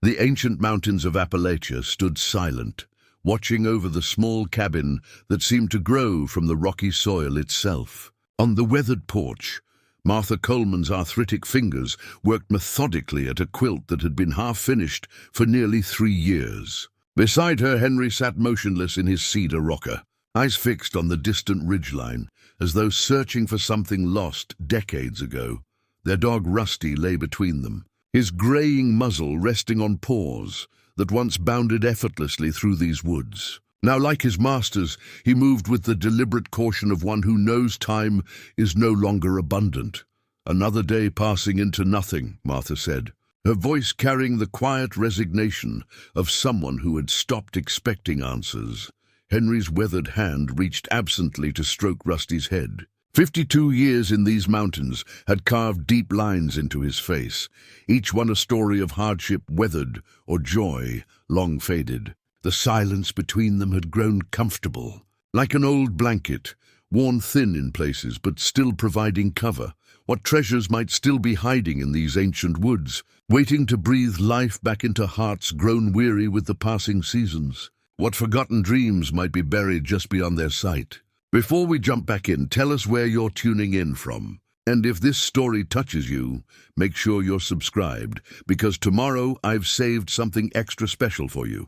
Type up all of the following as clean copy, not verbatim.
The ancient mountains of Appalachia stood silent, watching over the small cabin that seemed to grow from the rocky soil itself. On the weathered porch, Martha Coleman's arthritic fingers worked methodically at a quilt that had been half-finished for nearly 3 years. Beside her, Henry sat motionless in his cedar rocker, eyes fixed on the distant ridgeline, as though searching for something lost decades ago. Their dog Rusty lay between them, his graying muzzle resting on paws that once bounded effortlessly through these woods. Now, like his masters, he moved with the deliberate caution of one who knows time is no longer abundant. "Another day passing into nothing," Martha said, her voice carrying the quiet resignation of someone who had stopped expecting answers. Henry's weathered hand reached absently to stroke Rusty's head. 52 years in these mountains had carved deep lines into his face, each one a story of hardship weathered or joy long faded. The silence between them had grown comfortable, like an old blanket, worn thin in places but still providing cover. What treasures might still be hiding in these ancient woods, waiting to breathe life back into hearts grown weary with the passing seasons? What forgotten dreams might be buried just beyond their sight? Before we jump back in, tell us where you're tuning in from. And if this story touches you, make sure you're subscribed, because tomorrow I've saved something extra special for you.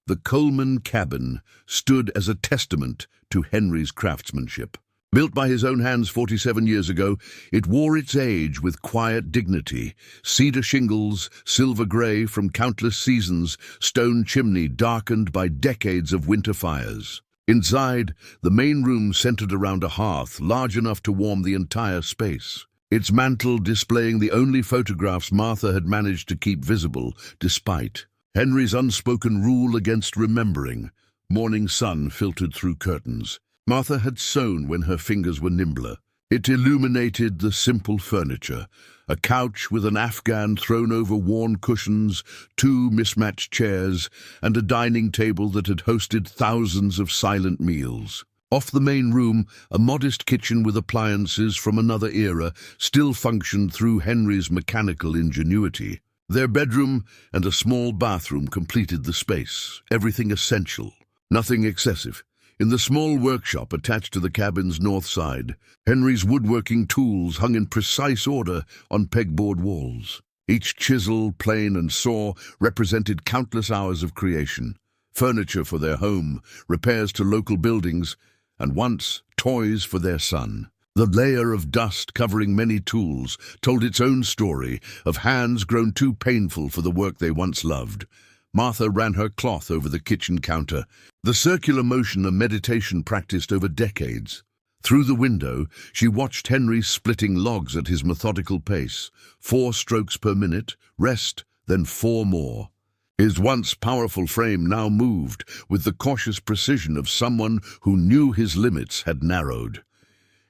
The Coleman cabin stood as a testament to Henry's craftsmanship. Built by his own hands 47 years ago, it wore its age with quiet dignity. Cedar shingles, silver gray from countless seasons, stone chimney darkened by decades of winter fires. Inside, the main room centered around a hearth large enough to warm the entire space, its mantel displaying the only photographs Martha had managed to keep visible, despite Henry's unspoken rule against remembering. Morning sun filtered through curtains. Martha had sewn when her fingers were nimbler. It illuminated the simple furniture, a couch with an afghan thrown over worn cushions, 2 mismatched chairs, and a dining table that had hosted thousands of silent meals. Off the main room, a modest kitchen with appliances from another era still functioned through Henry's mechanical ingenuity. Their bedroom and a small bathroom completed the space, everything essential, nothing excessive. In the small workshop attached to the cabin's north side, Henry's woodworking tools hung in precise order on pegboard walls. Each chisel, plane, and saw represented countless hours of creation, furniture for their home, repairs to local buildings, and once toys for their son. The layer of dust covering many tools told its own story of hands grown too painful for the work they once loved. Martha ran her cloth over the kitchen counter, the circular motion a meditation practiced over decades. Through the window, she watched Henry splitting logs at his methodical pace, 4 strokes per minute, rest, then 4 more. His once powerful frame now moved with the cautious precision of someone who knew his limits had narrowed.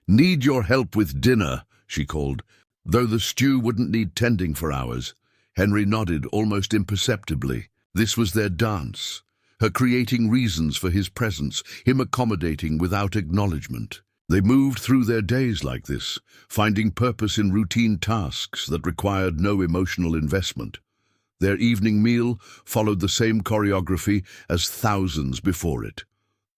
"Need your help with dinner," she called, though the stew wouldn't need tending for hours. Henry nodded almost imperceptibly. This was their dance, her creating reasons for his presence, him accommodating without acknowledgement. They moved through their days like this, finding purpose in routine tasks that required no emotional investment. Their evening meal followed the same choreography as thousands before it.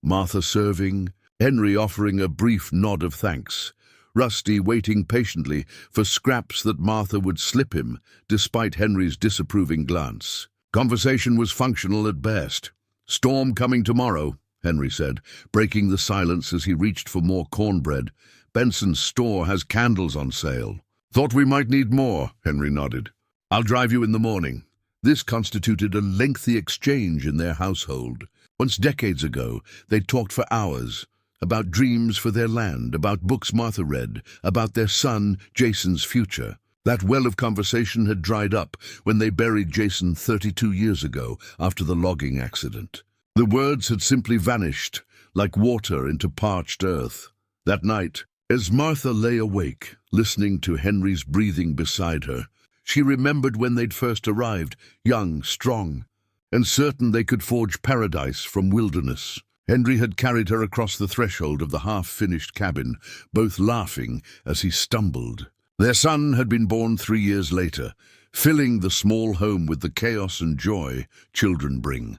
Martha serving, Henry offering a brief nod of thanks, Rusty waiting patiently for scraps that Martha would slip him, despite Henry's disapproving glance. Conversation was functional at best. "Storm coming tomorrow," Henry said, breaking the silence as he reached for more cornbread. "Benson's store has candles on sale." "Thought we might need more," Henry nodded. "I'll drive you in the morning." This constituted a lengthy exchange in their household. Once decades ago, they'd talked for hours, about dreams for their land, about books Martha read, about their son, Jason's future. That well of conversation had dried up when they buried Jason 32 years ago after the logging accident. The words had simply vanished, like water into parched earth. That night, as Martha lay awake, listening to Henry's breathing beside her, she remembered when they'd first arrived, young, strong, and certain they could forge paradise from wilderness. Henry had carried her across the threshold of the half-finished cabin, both laughing as he stumbled. Their son had been born 3 years later, filling the small home with the chaos and joy children bring.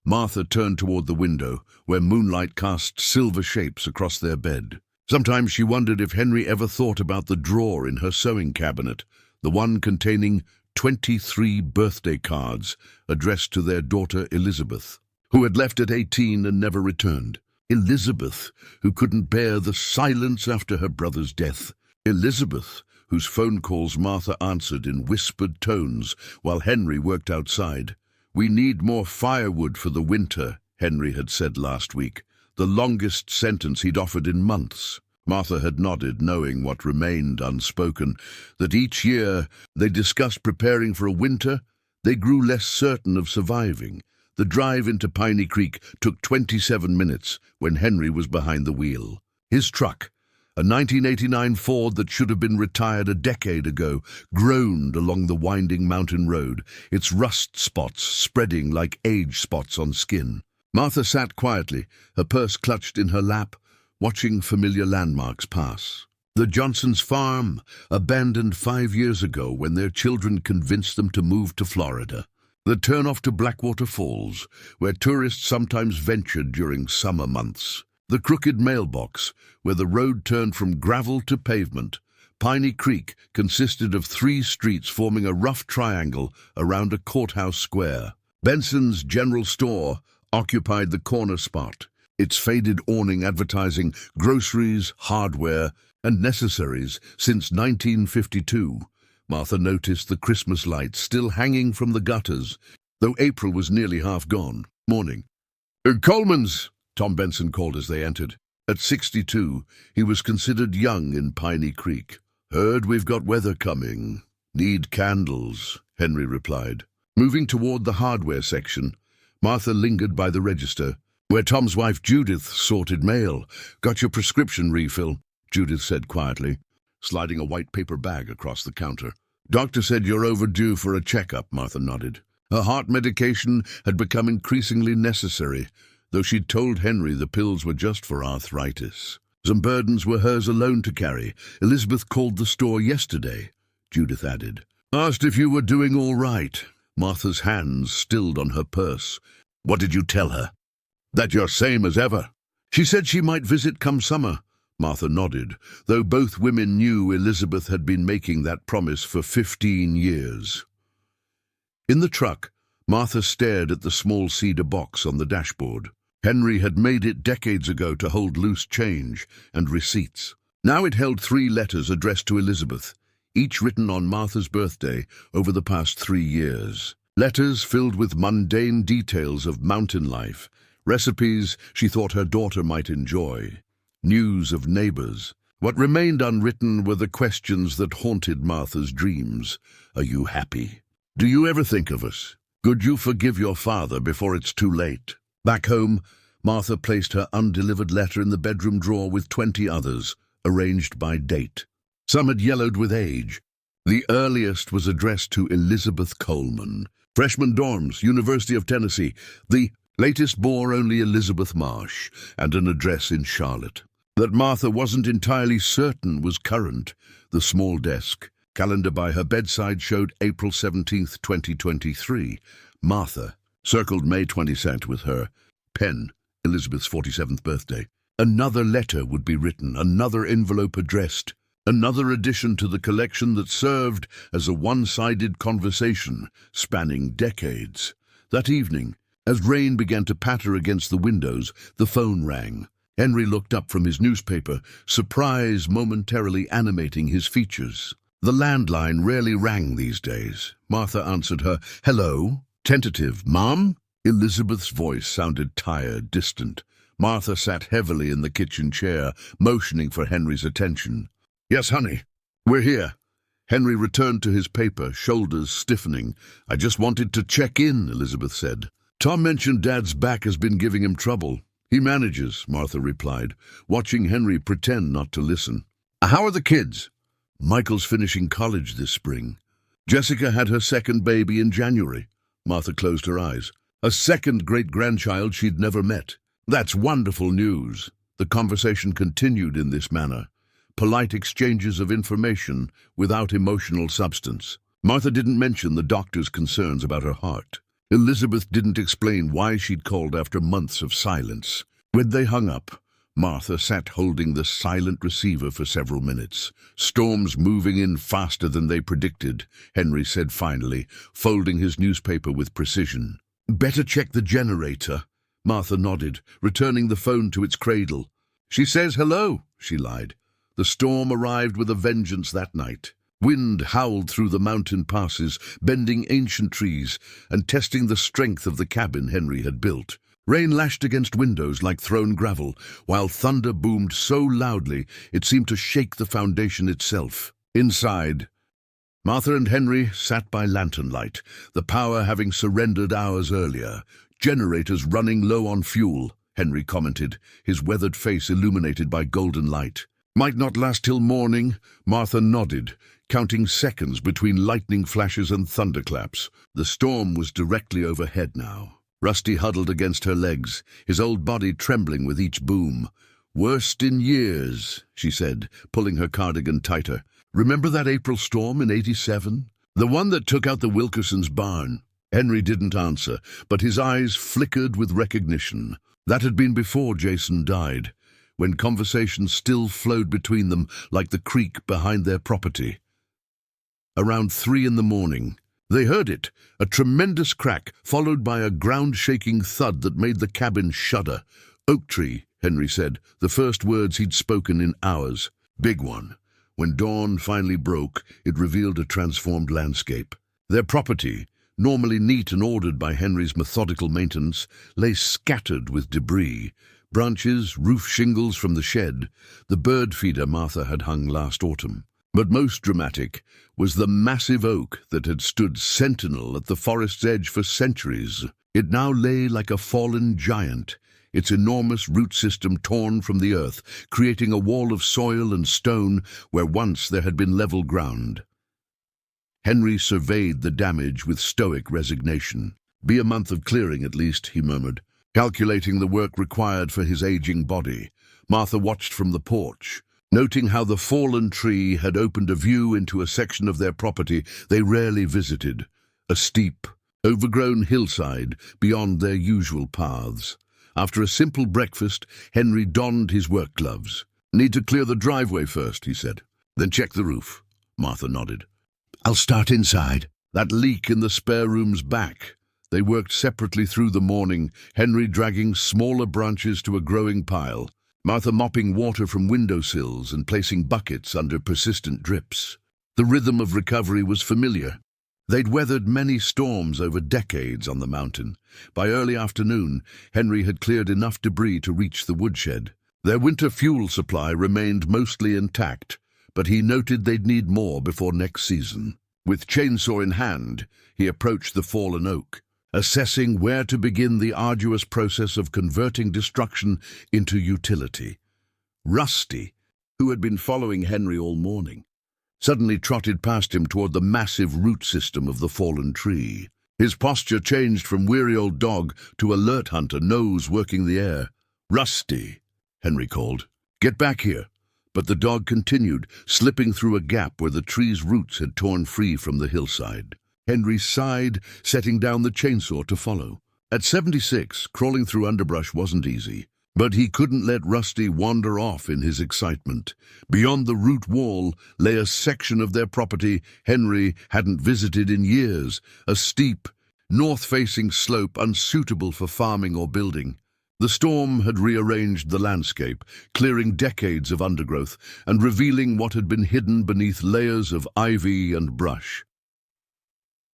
Martha turned toward the window, where moonlight cast silver shapes across their bed. Sometimes she wondered if Henry ever thought about the drawer in her sewing cabinet, the one containing 23 birthday cards addressed to their daughter Elizabeth, who had left at 18 and never returned. Elizabeth, who couldn't bear the silence after her brother's death. Elizabeth, whose phone calls Martha answered in whispered tones while Henry worked outside. "We need more firewood for the winter," Henry had said last week, the longest sentence he'd offered in months. Martha had nodded, knowing what remained unspoken, that each year they discussed preparing for a winter they grew less certain of surviving. The drive into Piney Creek took 27 minutes when Henry was behind the wheel. His truck, a 1989 Ford that should have been retired a decade ago, groaned along the winding mountain road, its rust spots spreading like age spots on skin. Martha sat quietly, her purse clutched in her lap, watching familiar landmarks pass. The Johnsons' farm, abandoned 5 years ago when their children convinced them to move to Florida. The turnoff to Blackwater Falls, where tourists sometimes ventured during summer months. The crooked mailbox, where the road turned from gravel to pavement. Piney Creek consisted of 3 streets forming a rough triangle around a courthouse square. Benson's General Store occupied the corner spot, its faded awning advertising groceries, hardware, and necessaries since 1952. Martha noticed the Christmas lights still hanging from the gutters, though April was nearly half gone. "Morning." "Coleman's," Tom Benson called as they entered. At 62, he was considered young in Piney Creek. "Heard we've got weather coming. Need candles," Henry replied. Moving toward the hardware section, Martha lingered by the register, where Tom's wife Judith sorted mail. "Got your prescription refill," Judith said quietly, sliding a white paper bag across the counter. "Doctor said you're overdue for a checkup," Martha nodded. Her heart medication had become increasingly necessary, though she'd told Henry the pills were just for arthritis. Some burdens were hers alone to carry. "Elizabeth called the store yesterday," Judith added. "Asked if you were doing all right." Martha's hands stilled on her purse. "What did you tell her?" "That you're same as ever." "She said she might visit come summer." Martha nodded, though both women knew Elizabeth had been making that promise for 15 years. In the truck, Martha stared at the small cedar box on the dashboard. Henry had made it decades ago to hold loose change and receipts. Now it held 3 letters addressed to Elizabeth, each written on Martha's birthday over the past 3 years. Letters filled with mundane details of mountain life, recipes she thought her daughter might enjoy, news of neighbors. What remained unwritten were the questions that haunted Martha's dreams. "Are you happy? Do you ever think of us? Could you forgive your father before it's too late?" Back home, Martha placed her undelivered letter in the bedroom drawer with 20 others, arranged by date. Some had yellowed with age. The earliest was addressed to Elizabeth Coleman. Freshman dorms, University of Tennessee. The latest bore only Elizabeth Marsh and an address in Charlotte. That Martha wasn't entirely certain was current. The small desk, calendar by her bedside, showed April 17th, 2023. Martha circled May 22nd with her pen, Elizabeth's 47th birthday. Another letter would be written, another envelope addressed, another addition to the collection that served as a one-sided conversation spanning decades. That evening, as rain began to patter against the windows, the phone rang. Henry looked up from his newspaper, surprise momentarily animating his features. The landline rarely rang these days. Martha answered her, "Hello?" Tentative, "Mom?" Elizabeth's voice sounded tired, distant. Martha sat heavily in the kitchen chair, motioning for Henry's attention. "Yes, honey, we're here." Henry returned to his paper, shoulders stiffening. "I just wanted to check in," Elizabeth said. "Tom mentioned Dad's back has been giving him trouble." "He manages," Martha replied, watching Henry pretend not to listen. "How are the kids?" "Michael's finishing college this spring. Jessica had her second baby in January." Martha closed her eyes. A second great-grandchild she'd never met. "That's wonderful news." The conversation continued in this manner, polite exchanges of information without emotional substance. Martha didn't mention the doctor's concerns about her heart. Elizabeth didn't explain why she'd called after months of silence. When they hung up, Martha sat holding the silent receiver for several minutes. Storms moving in faster than they predicted, Henry said finally, folding his newspaper with precision. "Better check the generator." Martha nodded, returning the phone to its cradle. "She says hello," she lied. The storm arrived with a vengeance that night. Wind howled through the mountain passes, bending ancient trees and testing the strength of the cabin Henry had built. Rain lashed against windows like thrown gravel, while thunder boomed so loudly it seemed to shake the foundation itself. Inside, Martha and Henry sat by lantern light, the power having surrendered hours earlier. "Generators running low on fuel," Henry commented, his weathered face illuminated by golden light. "Might not last till morning," Martha nodded, counting seconds between lightning flashes and thunderclaps. The storm was directly overhead now. Rusty huddled against her legs, his old body trembling with each boom. "Worst in years," she said, pulling her cardigan tighter. "Remember that April storm in '87? The one that took out the Wilkersons' barn?" Henry didn't answer, but his eyes flickered with recognition. That had been before Jason died, when conversation still flowed between them like the creek behind their property. Around 3 in the morning, they heard it, a tremendous crack, followed by a ground-shaking thud that made the cabin shudder. "Oak tree," Henry said, the first words he'd spoken in hours. "Big one." When dawn finally broke, it revealed a transformed landscape. Their property, normally neat and ordered by Henry's methodical maintenance, lay scattered with debris. Branches, roof shingles from the shed, the bird feeder Martha had hung last autumn. But most dramatic was the massive oak that had stood sentinel at the forest's edge for centuries. It now lay like a fallen giant, its enormous root system torn from the earth, creating a wall of soil and stone where once there had been level ground. Henry surveyed the damage with stoic resignation. "Be a month of clearing at least," he murmured, calculating the work required for his aging body. Martha watched from the porch, noting how the fallen tree had opened a view into a section of their property they rarely visited, a steep, overgrown hillside beyond their usual paths. After a simple breakfast, Henry donned his work gloves. "Need to clear the driveway first," he said. "Then check the roof." Martha nodded. "I'll start inside." That leak in the spare room's back. They worked separately through the morning, Henry dragging smaller branches to a growing pile, Martha mopping water from windowsills and placing buckets under persistent drips. The rhythm of recovery was familiar. They'd weathered many storms over decades on the mountain. By early afternoon, Henry had cleared enough debris to reach the woodshed. Their winter fuel supply remained mostly intact, but he noted they'd need more before next season. With chainsaw in hand, he approached the fallen oak, assessing where to begin the arduous process of converting destruction into utility. Rusty, who had been following Henry all morning, suddenly trotted past him toward the massive root system of the fallen tree. His posture changed from weary old dog to alert hunter, nose working the air. "Rusty," Henry called. "Get back here." But the dog continued, slipping through a gap where the tree's roots had torn free from the hillside. Henry sighed, setting down the chainsaw to follow. At 76, crawling through underbrush wasn't easy, but he couldn't let Rusty wander off in his excitement. Beyond the root wall lay a section of their property Henry hadn't visited in years, a steep, north-facing slope unsuitable for farming or building. The storm had rearranged the landscape, clearing decades of undergrowth and revealing what had been hidden beneath layers of ivy and brush.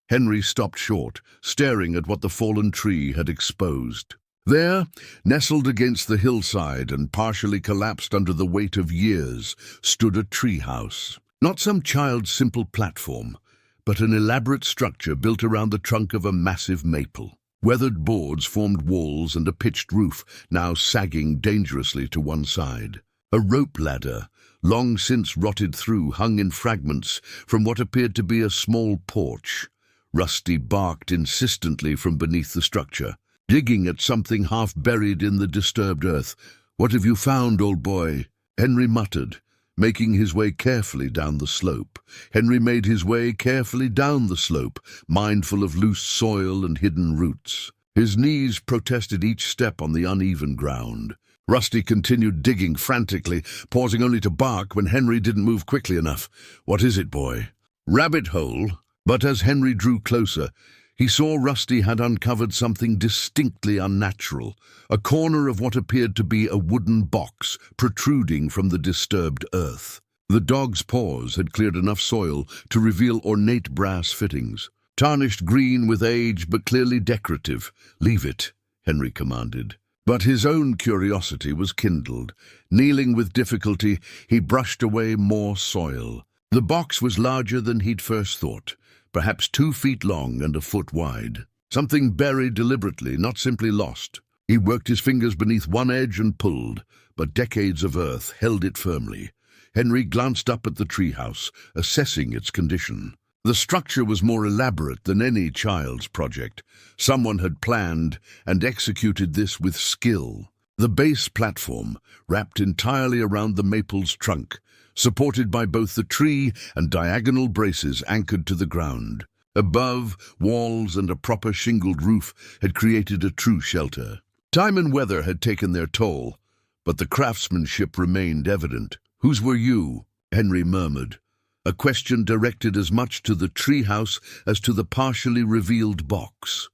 Henry stopped short, staring at what the fallen tree had exposed. There, nestled against the hillside and partially collapsed under the weight of years, stood a treehouse. Not some child's simple platform, but an elaborate structure built around the trunk of a massive maple. Weathered boards formed walls and a pitched roof, now sagging dangerously to one side. A rope ladder, long since rotted through, hung in fragments from what appeared to be a small porch. Rusty barked insistently from beneath the structure, digging at something half buried in the disturbed earth. "What have you found, old boy?" Henry muttered, making his way carefully down the slope. Henry made his way carefully down the slope, mindful of loose soil and hidden roots. His knees protested each step on the uneven ground. Rusty continued digging frantically, pausing only to bark when Henry didn't move quickly enough. "What is it, boy?" "Rabbit hole." But as Henry drew closer, he saw Rusty had uncovered something distinctly unnatural, a corner of what appeared to be a wooden box protruding from the disturbed earth. The dog's paws had cleared enough soil to reveal ornate brass fittings, tarnished green with age but clearly decorative. "Leave it," Henry commanded. But his own curiosity was kindled. Kneeling with difficulty, he brushed away more soil. The box was larger than he'd first thought, perhaps 2 feet long and a foot wide. Something buried deliberately, not simply lost. He worked his fingers beneath one edge and pulled, but decades of earth held it firmly. Henry glanced up at the treehouse, assessing its condition. The structure was more elaborate than any child's project. Someone had planned and executed this with skill. The base platform, wrapped entirely around the maple's trunk, supported by both the tree and diagonal braces anchored to the ground. Above, walls and a proper shingled roof had created a true shelter. Time and weather had taken their toll, but the craftsmanship remained evident. "Whose were you?" Henry murmured, a question directed as much to the treehouse as to the partially revealed box.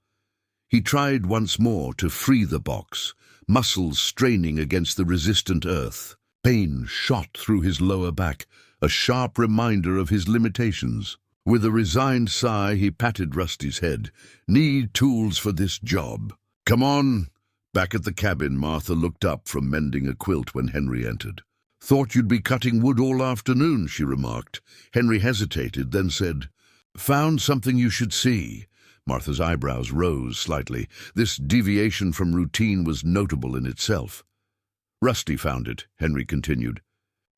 He tried once more to free the box, muscles straining against the resistant earth. Pain shot through his lower back, a sharp reminder of his limitations. With a resigned sigh, he patted Rusty's head. "Need tools for this job." "Come on." Back at the cabin, Martha looked up from mending a quilt when Henry entered. "Thought you'd be cutting wood all afternoon," she remarked. Henry hesitated, then said, "Found something you should see." Martha's eyebrows rose slightly. This deviation from routine was notable in itself. "Rusty found it," Henry continued,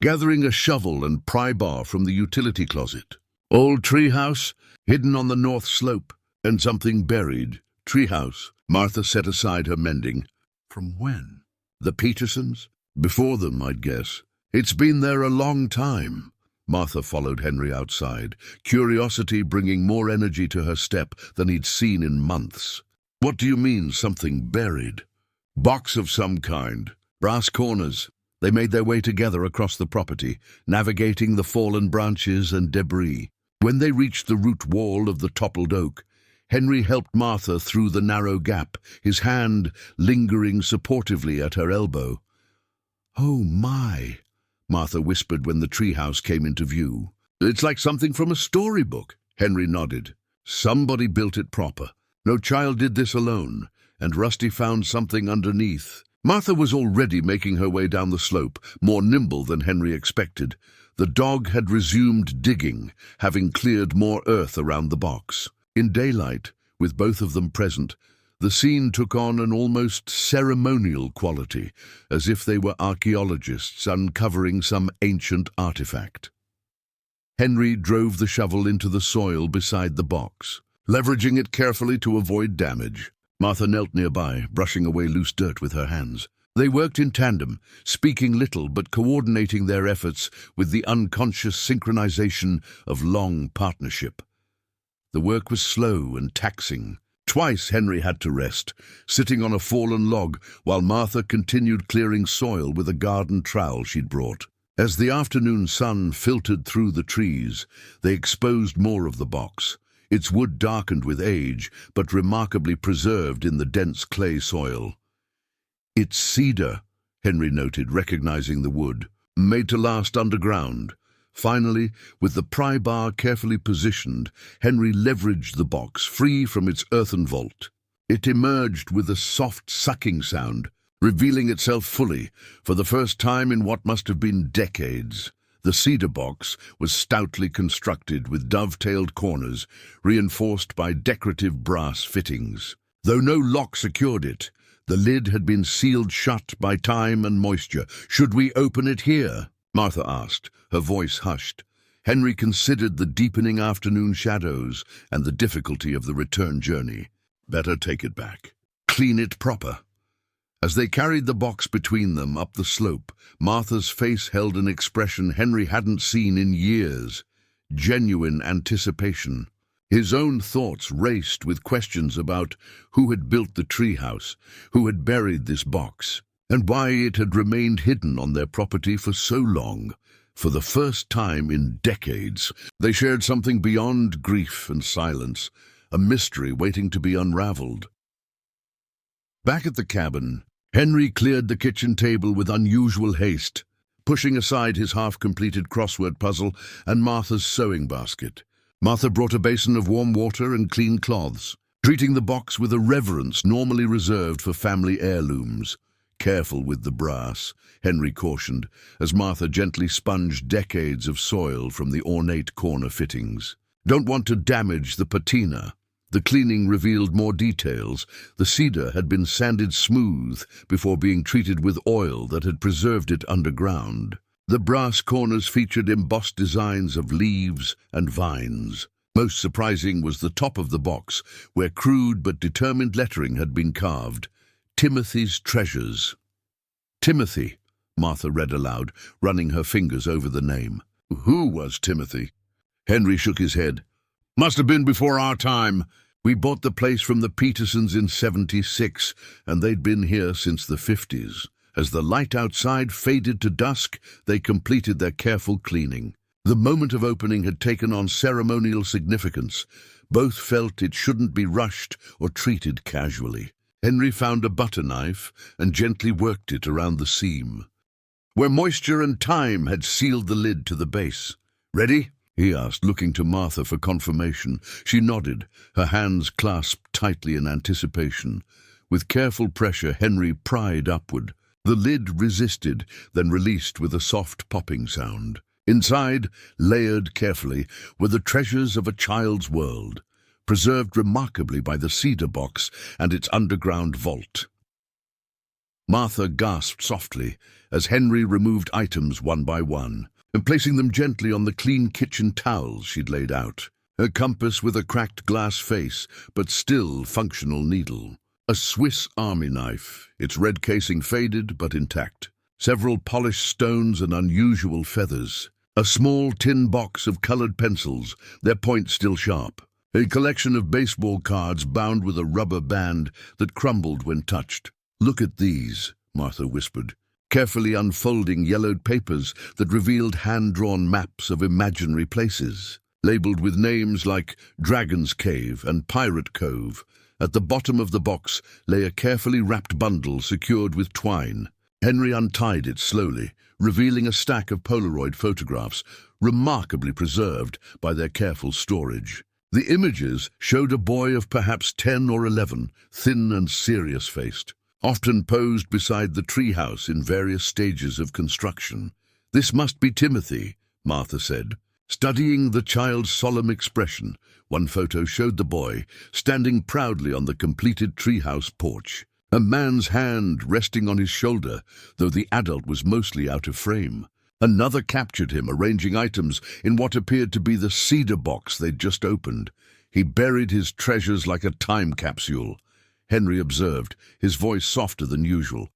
gathering a shovel and pry bar from the utility closet. "Old treehouse, hidden on the north slope, and something buried. Treehouse." Martha set aside her mending. "From when?" "The Petersons? Before them, I'd guess. It's been there a long time." Martha followed Henry outside, curiosity bringing more energy to her step than he'd seen in months. "What do you mean, something buried?" "Box of some kind. Brass corners." They made their way together across the property, navigating the fallen branches and debris. When they reached the root wall of the toppled oak, Henry helped Martha through the narrow gap, his hand lingering supportively at her elbow. "Oh, my," Martha whispered when the treehouse came into view. "It's like something from a storybook." Henry nodded. "Somebody built it proper. No child did this alone, and Rusty found something underneath." Martha was already making her way down the slope, more nimble than Henry expected. The dog had resumed digging, having cleared more earth around the box. In daylight, with both of them present, the scene took on an almost ceremonial quality, as if they were archaeologists uncovering some ancient artifact. Henry drove the shovel into the soil beside the box, leveraging it carefully to avoid damage. Martha knelt nearby, brushing away loose dirt with her hands. They worked in tandem, speaking little but coordinating their efforts with the unconscious synchronization of long partnership. The work was slow and taxing. Twice Henry had to rest, sitting on a fallen log while Martha continued clearing soil with a garden trowel she'd brought. As the afternoon sun filtered through the trees, they exposed more of the box, its wood darkened with age, but remarkably preserved in the dense clay soil. "It's cedar," Henry noted, recognizing the wood, "made to last underground." Finally, with the pry bar carefully positioned, Henry leveraged the box free from its earthen vault. It emerged with a soft sucking sound, revealing itself fully, for the first time in what must have been decades. The cedar box was stoutly constructed with dovetailed corners, reinforced by decorative brass fittings. Though no lock secured it, the lid had been sealed shut by time and moisture. "Should we open it here?" Martha asked, her voice hushed. Henry considered the deepening afternoon shadows and the difficulty of the return journey. "Better take it back. Clean it proper." As they carried the box between them up the slope, Martha's face held an expression Henry hadn't seen in years. Genuine anticipation. His own thoughts raced with questions about who had built the treehouse, who had buried this box, and why it had remained hidden on their property for so long. For the first time in decades, they shared something beyond grief and silence, a mystery waiting to be unraveled. Back at the cabin, Henry cleared the kitchen table with unusual haste, pushing aside his half-completed crossword puzzle and Martha's sewing basket. Martha brought a basin of warm water and clean cloths, treating the box with a reverence normally reserved for family heirlooms. "Careful with the brass," Henry cautioned, as Martha gently sponged decades of soil from the ornate corner fittings. "Don't want to damage the patina." The cleaning revealed more details. The cedar had been sanded smooth before being treated with oil that had preserved it underground. The brass corners featured embossed designs of leaves and vines. Most surprising was the top of the box, where crude but determined lettering had been carved. "Timothy's Treasures." "Timothy," Martha read aloud, running her fingers over the name. "Who was Timothy?" Henry shook his head. "Must have been before our time. We bought the place from the Petersons in '76, and they'd been here since the '50s. As the light outside faded to dusk, they completed their careful cleaning. The moment of opening had taken on ceremonial significance. Both felt it shouldn't be rushed or treated casually. Henry found a butter knife and gently worked it around the seam, where moisture and time had sealed the lid to the base. "Ready?" he asked, looking to Martha for confirmation. She nodded, her hands clasped tightly in anticipation. With careful pressure, Henry pried upward. The lid resisted, then released with a soft popping sound. Inside, layered carefully, were the treasures of a child's world, preserved remarkably by the cedar box and its underground vault. Martha gasped softly as Henry removed items one by one, and placing them gently on the clean kitchen towels she'd laid out. Her compass with a cracked glass face, but still functional needle. A Swiss Army knife, its red casing faded but intact. Several polished stones and unusual feathers. A small tin box of colored pencils, their points still sharp. A collection of baseball cards bound with a rubber band that crumbled when touched. "Look at these," Martha whispered, carefully unfolding yellowed papers that revealed hand-drawn maps of imaginary places, labeled with names like Dragon's Cave and Pirate Cove. At the bottom of the box lay a carefully wrapped bundle secured with twine. Henry untied it slowly, revealing a stack of Polaroid photographs, remarkably preserved by their careful storage. The images showed a boy of perhaps 10 or 11, thin and serious-faced, often posed beside the treehouse in various stages of construction. "This must be Timothy," Martha said. Studying the child's solemn expression, one photo showed the boy standing proudly on the completed treehouse porch, a man's hand resting on his shoulder, though the adult was mostly out of frame. Another captured him arranging items in what appeared to be the cedar box they'd just opened. He buried his treasures like a time capsule, Henry observed, his voice softer than usual.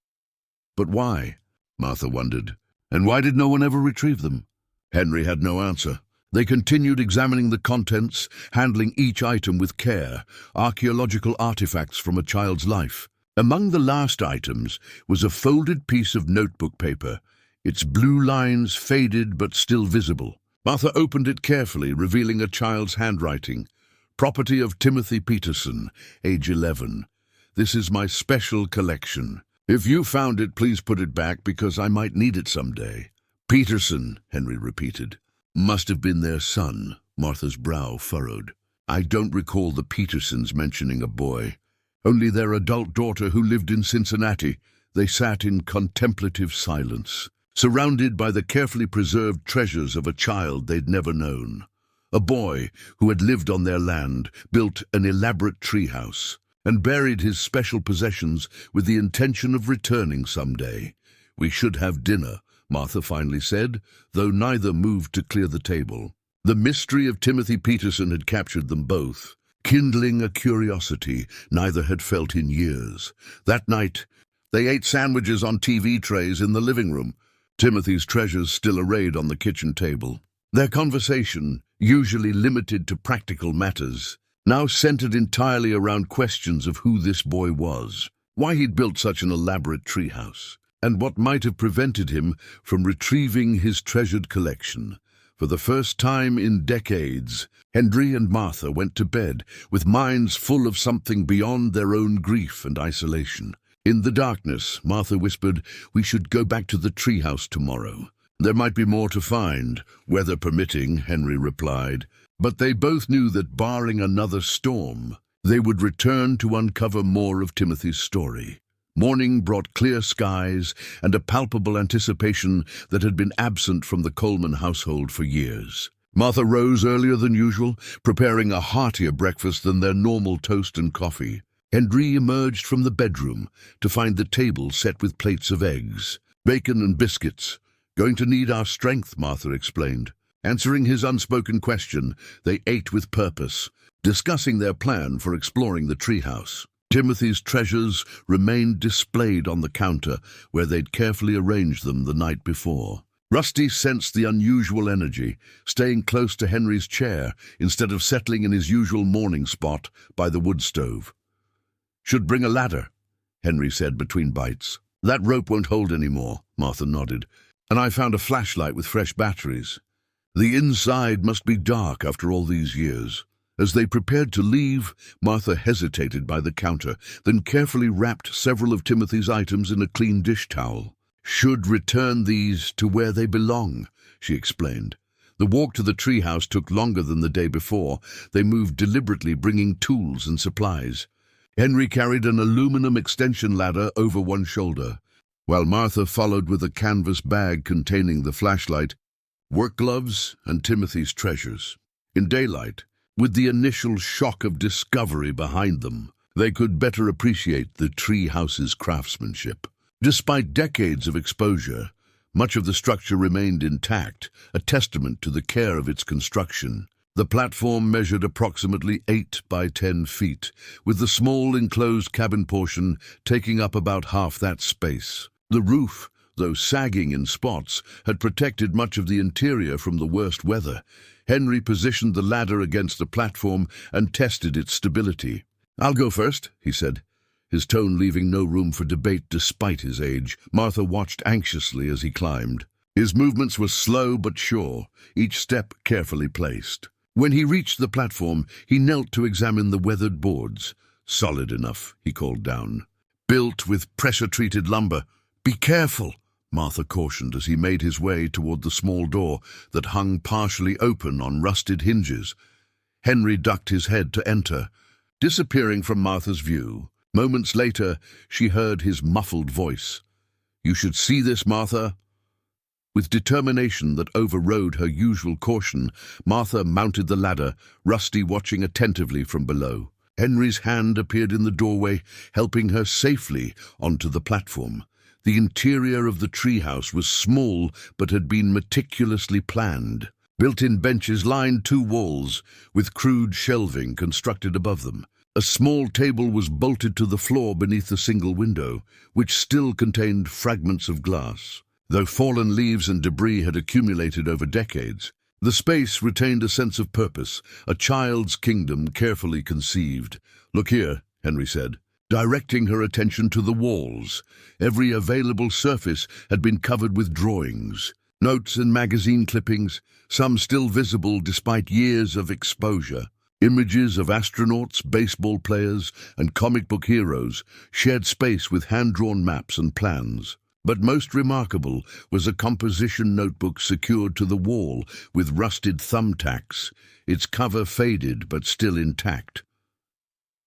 "But why?" Martha wondered. "And why did no one ever retrieve them?" Henry had no answer. They continued examining the contents, handling each item with care, archaeological artifacts from a child's life. Among the last items was a folded piece of notebook paper, its blue lines faded but still visible. Martha opened it carefully, revealing a child's handwriting. "Property of Timothy Peterson, age 11. This is my special collection. If you found it, please put it back because I might need it someday." "Peterson," Henry repeated. "Must have been their son." Martha's brow furrowed. "I don't recall the Petersons mentioning a boy. Only their adult daughter who lived in Cincinnati." They sat in contemplative silence, surrounded by the carefully preserved treasures of a child they'd never known. A boy who had lived on their land, built an elaborate treehouse, and buried his special possessions with the intention of returning someday. "We should have dinner," Martha finally said, though neither moved to clear the table. The mystery of Timothy Peterson had captured them both, kindling a curiosity neither had felt in years. That night, They ate sandwiches on TV trays in the living room, Timothy's treasures still arrayed on the kitchen table. Their conversation, usually limited to practical matters, now centered entirely around questions of who this boy was, why he'd built such an elaborate treehouse, and what might have prevented him from retrieving his treasured collection. For the first time in decades, Henry and Martha went to bed with minds full of something beyond their own grief and isolation. In the darkness, Martha whispered, "We should go back to the treehouse tomorrow." "There might be more to find, weather permitting," Henry replied. But they both knew that barring another storm, they would return to uncover more of Timothy's story. Morning brought clear skies and a palpable anticipation that had been absent from the Coleman household for years. Martha rose earlier than usual, preparing a heartier breakfast than their normal toast and coffee. Henry emerged from the bedroom to find the table set with plates of eggs, bacon and biscuits. "Going to need our strength," Martha explained. Answering his unspoken question, they ate with purpose, discussing their plan for exploring the treehouse. Timothy's treasures remained displayed on the counter where they'd carefully arranged them the night before. Rusty sensed the unusual energy, staying close to Henry's chair instead of settling in his usual morning spot by the wood stove. "Should bring a ladder," Henry said between bites. "That rope won't hold anymore," Martha nodded. "And I found a flashlight with fresh batteries." The inside must be dark after all these years. As they prepared to leave, Martha hesitated by the counter, then carefully wrapped several of Timothy's items in a clean dish towel. "Should return these to where they belong," she explained. The walk to the treehouse took longer than the day before. They moved deliberately, bringing tools and supplies. Henry carried an aluminum extension ladder over one shoulder, while Martha followed with a canvas bag containing the flashlight, work gloves, and Timothy's treasures. In daylight, with the initial shock of discovery behind them, they could better appreciate the tree house's craftsmanship. Despite decades of exposure, much of the structure remained intact, a testament to the care of its construction. The platform measured approximately 8 by 10 feet, with the small enclosed cabin portion taking up about half that space. The roof, though sagging in spots, had protected much of the interior from the worst weather. Henry positioned the ladder against the platform and tested its stability. "I'll go first," he said, his tone leaving no room for debate despite his age. Martha watched anxiously as he climbed. His movements were slow but sure, each step carefully placed. When he reached the platform, he knelt to examine the weathered boards. "Solid enough," he called down. "Built with pressure-treated lumber. Be careful," Martha cautioned as he made his way toward the small door that hung partially open on rusted hinges. Henry ducked his head to enter. Disappearing from Martha's view, moments later she heard his muffled voice. "You should see this, Martha." With determination that overrode her usual caution, Martha mounted the ladder, Rusty watching attentively from below. Henry's hand appeared in the doorway, helping her safely onto the platform. The interior of the treehouse was small but had been meticulously planned. Built-in benches lined 2 walls, with crude shelving constructed above them. A small table was bolted to the floor beneath a single window, which still contained fragments of glass. Though fallen leaves and debris had accumulated over decades, the space retained a sense of purpose, a child's kingdom carefully conceived. "Look here," Henry said, directing her attention to the walls. Every available surface had been covered with drawings, notes and magazine clippings, some still visible despite years of exposure. Images of astronauts, baseball players, and comic book heroes shared space with hand-drawn maps and plans. But most remarkable was a composition notebook secured to the wall with rusted thumbtacks, its cover faded but still intact.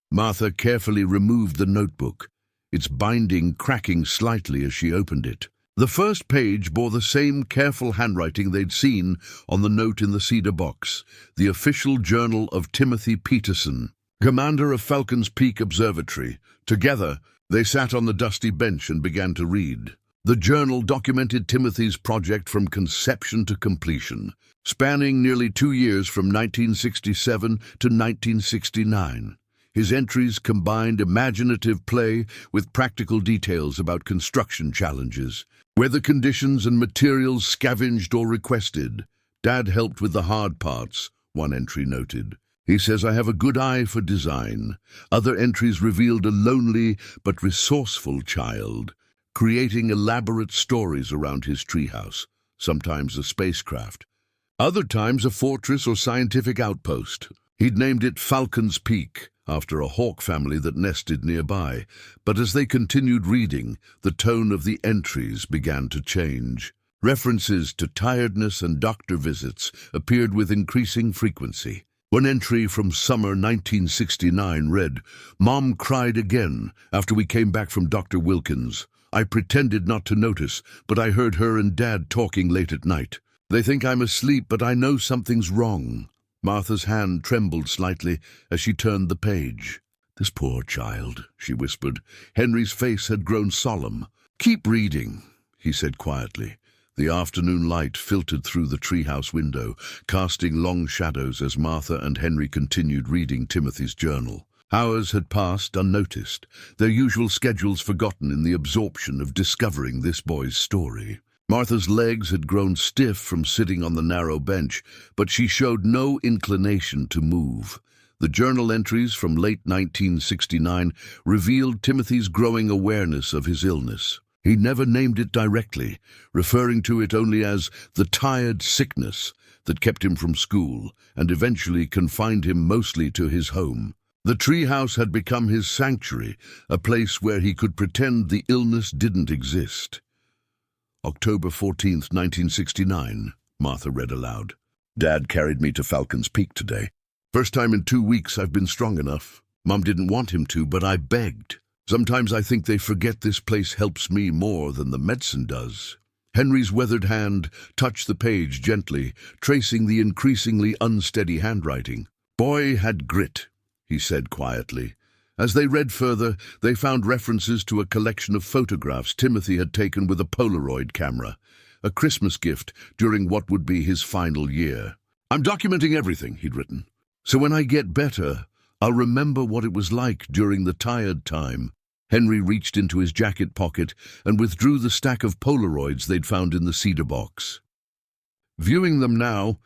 Martha carefully removed the notebook, its binding cracking slightly as she opened it. The first page bore the same careful handwriting they'd seen on the note in the cedar box, the official journal of Timothy Peterson, commander of Falcon's Peak Observatory. Together, they sat on the dusty bench and began to read. The journal documented Timothy's project from conception to completion, spanning nearly 2 years from 1967 to 1969. His entries combined imaginative play with practical details about construction challenges. Weather conditions and materials scavenged or requested. Dad helped with the hard parts, one entry noted. He says, I have a good eye for design. Other entries revealed a lonely but resourceful child, creating elaborate stories around his treehouse, sometimes a spacecraft. Other times a fortress or scientific outpost. He'd named it Falcon's Peak, after a hawk family that nested nearby, but as they continued reading, the tone of the entries began to change. References to tiredness and doctor visits appeared with increasing frequency. One entry from summer 1969 read, Mom cried again after we came back from Dr. Wilkins. I pretended not to notice, but I heard her and Dad talking late at night. They think I'm asleep, but I know something's wrong. Martha's hand trembled slightly as she turned the page. This poor child, she whispered. Henry's face had grown solemn. Keep reading, he said quietly. The afternoon light filtered through the treehouse window, casting long shadows as Martha and Henry continued reading Timothy's journal. Hours had passed unnoticed, their usual schedules forgotten in the absorption of discovering this boy's story. Martha's legs had grown stiff from sitting on the narrow bench, but she showed no inclination to move. The journal entries from late 1969 revealed Timothy's growing awareness of his illness. He never named it directly, referring to it only as the tired sickness that kept him from school and eventually confined him mostly to his home. The treehouse had become his sanctuary, a place where he could pretend the illness didn't exist. October 14th, 1969, Martha read aloud. Dad carried me to Falcon's Peak today. First time in 2 weeks I've been strong enough. Mom didn't want him to, but I begged. Sometimes I think they forget this place helps me more than the medicine does. Henry's weathered hand touched the page gently, tracing the increasingly unsteady handwriting. Boy had grit, he said quietly. As they read further, they found references to a collection of photographs Timothy had taken with a Polaroid camera, a Christmas gift during what would be his final year. I'm documenting everything, he'd written. So when I get better, I'll remember what it was like during the tired time. Henry reached into his jacket pocket and withdrew the stack of Polaroids they'd found in the cedar box. Viewing them now,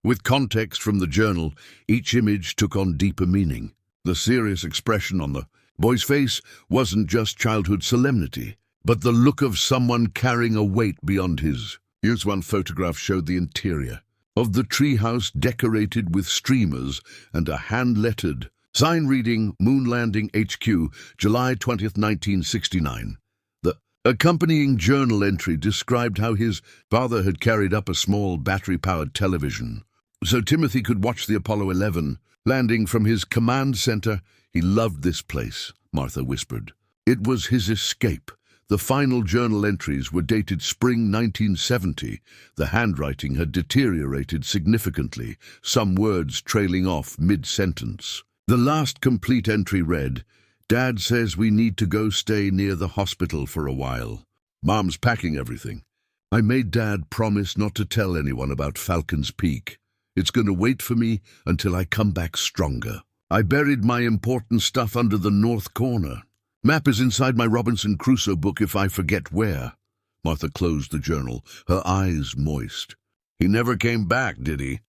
with context from the journal, each image took on deeper meaning. The serious expression on the boy's face wasn't just childhood solemnity, but the look of someone carrying a weight beyond his. Here's one photograph showed the interior of the treehouse decorated with streamers and a hand-lettered sign reading Moon Landing HQ, July 20th, 1969. The accompanying journal entry described how his father had carried up a small battery-powered television so Timothy could watch the Apollo 11 landing from his command center. He loved this place, Martha whispered. It was his escape. The final journal entries were dated spring 1970. The handwriting had deteriorated significantly, some words trailing off mid-sentence. The last complete entry read, Dad says we need to go stay near the hospital for a while. Mom's packing everything. I made Dad promise not to tell anyone about Falcon's Peak. It's going to wait for me until I come back stronger. I buried my important stuff under the north corner. Map is inside my Robinson Crusoe book if I forget where. Martha closed the journal, her eyes moist. He never came back, did he?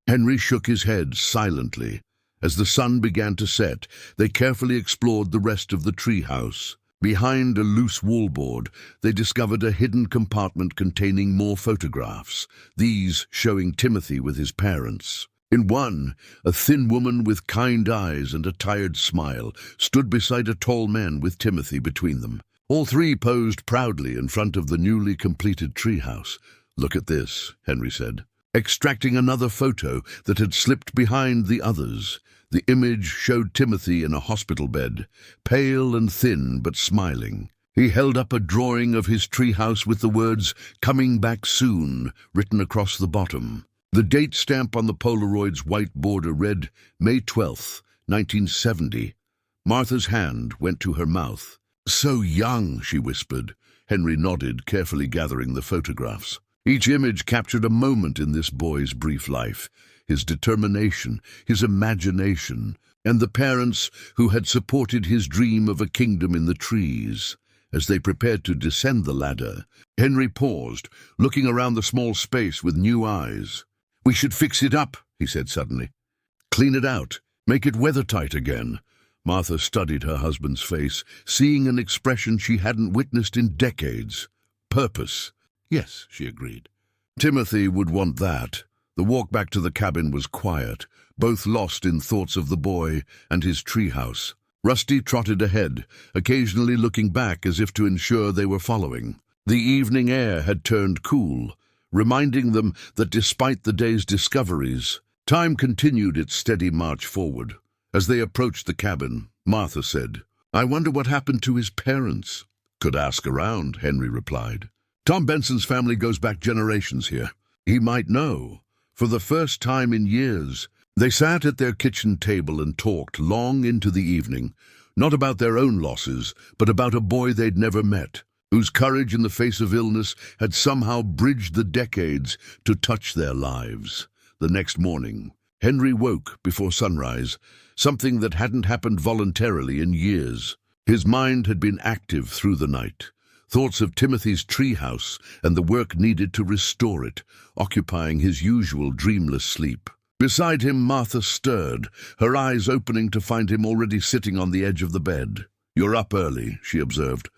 Henry shook his head silently. As the sun began to set, they carefully explored the rest of the treehouse. Behind a loose wallboard, they discovered a hidden compartment containing more photographs, these showing Timothy with his parents. In one, a thin woman with kind eyes and a tired smile stood beside a tall man with Timothy between them. All three posed proudly in front of the newly completed treehouse. Look at this, Henry said, extracting another photo that had slipped behind the others. The image showed Timothy in a hospital bed, pale and thin but smiling. He held up a drawing of his treehouse with the words, "Coming back soon," written across the bottom. The date stamp on the Polaroid's white border read, May 12th, 1970. Martha's hand went to her mouth. "So young," she whispered. Henry nodded, carefully gathering the photographs. Each image captured a moment in this boy's brief life. His determination, his imagination, and the parents who had supported his dream of a kingdom in the trees. As they prepared to descend the ladder, Henry paused, looking around the small space with new eyes. "We should fix it up," he said suddenly. "Clean it out. Make it weathertight again." Martha studied her husband's face, seeing an expression she hadn't witnessed in decades. Purpose. "Yes," she agreed. Timothy would want that. The walk back to the cabin was quiet, both lost in thoughts of the boy and his treehouse. Rusty trotted ahead, occasionally looking back as if to ensure they were following. The evening air had turned cool, reminding them that despite the day's discoveries, time continued its steady march forward. As they approached the cabin, Martha said, "I wonder what happened to his parents." "Could ask around," Henry replied. "Tom Benson's family goes back generations here. He might know." For the first time in years, they sat at their kitchen table and talked long into the evening, not about their own losses, but about a boy they'd never met, whose courage in the face of illness had somehow bridged the decades to touch their lives. The next morning, Henry woke before sunrise, something that hadn't happened voluntarily in years. His mind had been active through the night. Thoughts of Timothy's treehouse and the work needed to restore it, occupying his usual dreamless sleep. Beside him, Martha stirred, her eyes opening to find him already sitting on the edge of the bed. "You're up early," she observed.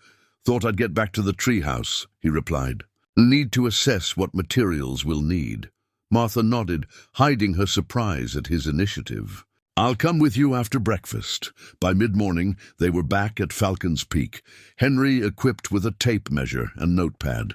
"Thought I'd get back to the treehouse," he replied. "Need to assess what materials we'll need." Martha nodded, hiding her surprise at his initiative. "I'll come with you after breakfast." By mid-morning, they were back at Falcon's Peak, Henry equipped with a tape measure and notepad.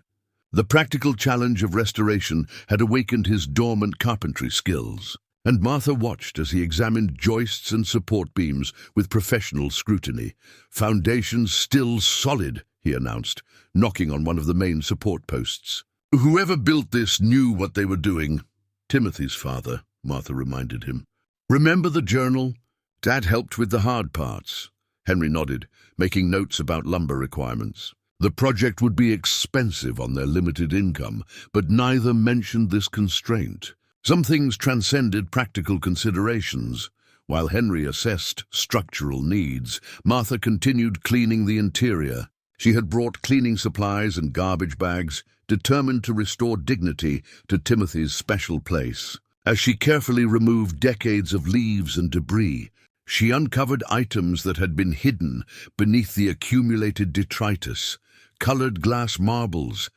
The practical challenge of restoration had awakened his dormant carpentry skills, and Martha watched as he examined joists and support beams with professional scrutiny. "Foundations still solid," he announced, knocking on one of the main support posts. "Whoever built this knew what they were doing." "Timothy's father," Martha reminded him. "Remember the journal? Dad helped with the hard parts." Henry nodded, making notes about lumber requirements. The project would be expensive on their limited income, but neither mentioned this constraint. Some things transcended practical considerations. While Henry assessed structural needs, Martha continued cleaning the interior. She had brought cleaning supplies and garbage bags, determined to restore dignity to Timothy's special place. As she carefully removed decades of leaves and debris, she uncovered items that had been hidden beneath the accumulated detritus. Colored glass marbles,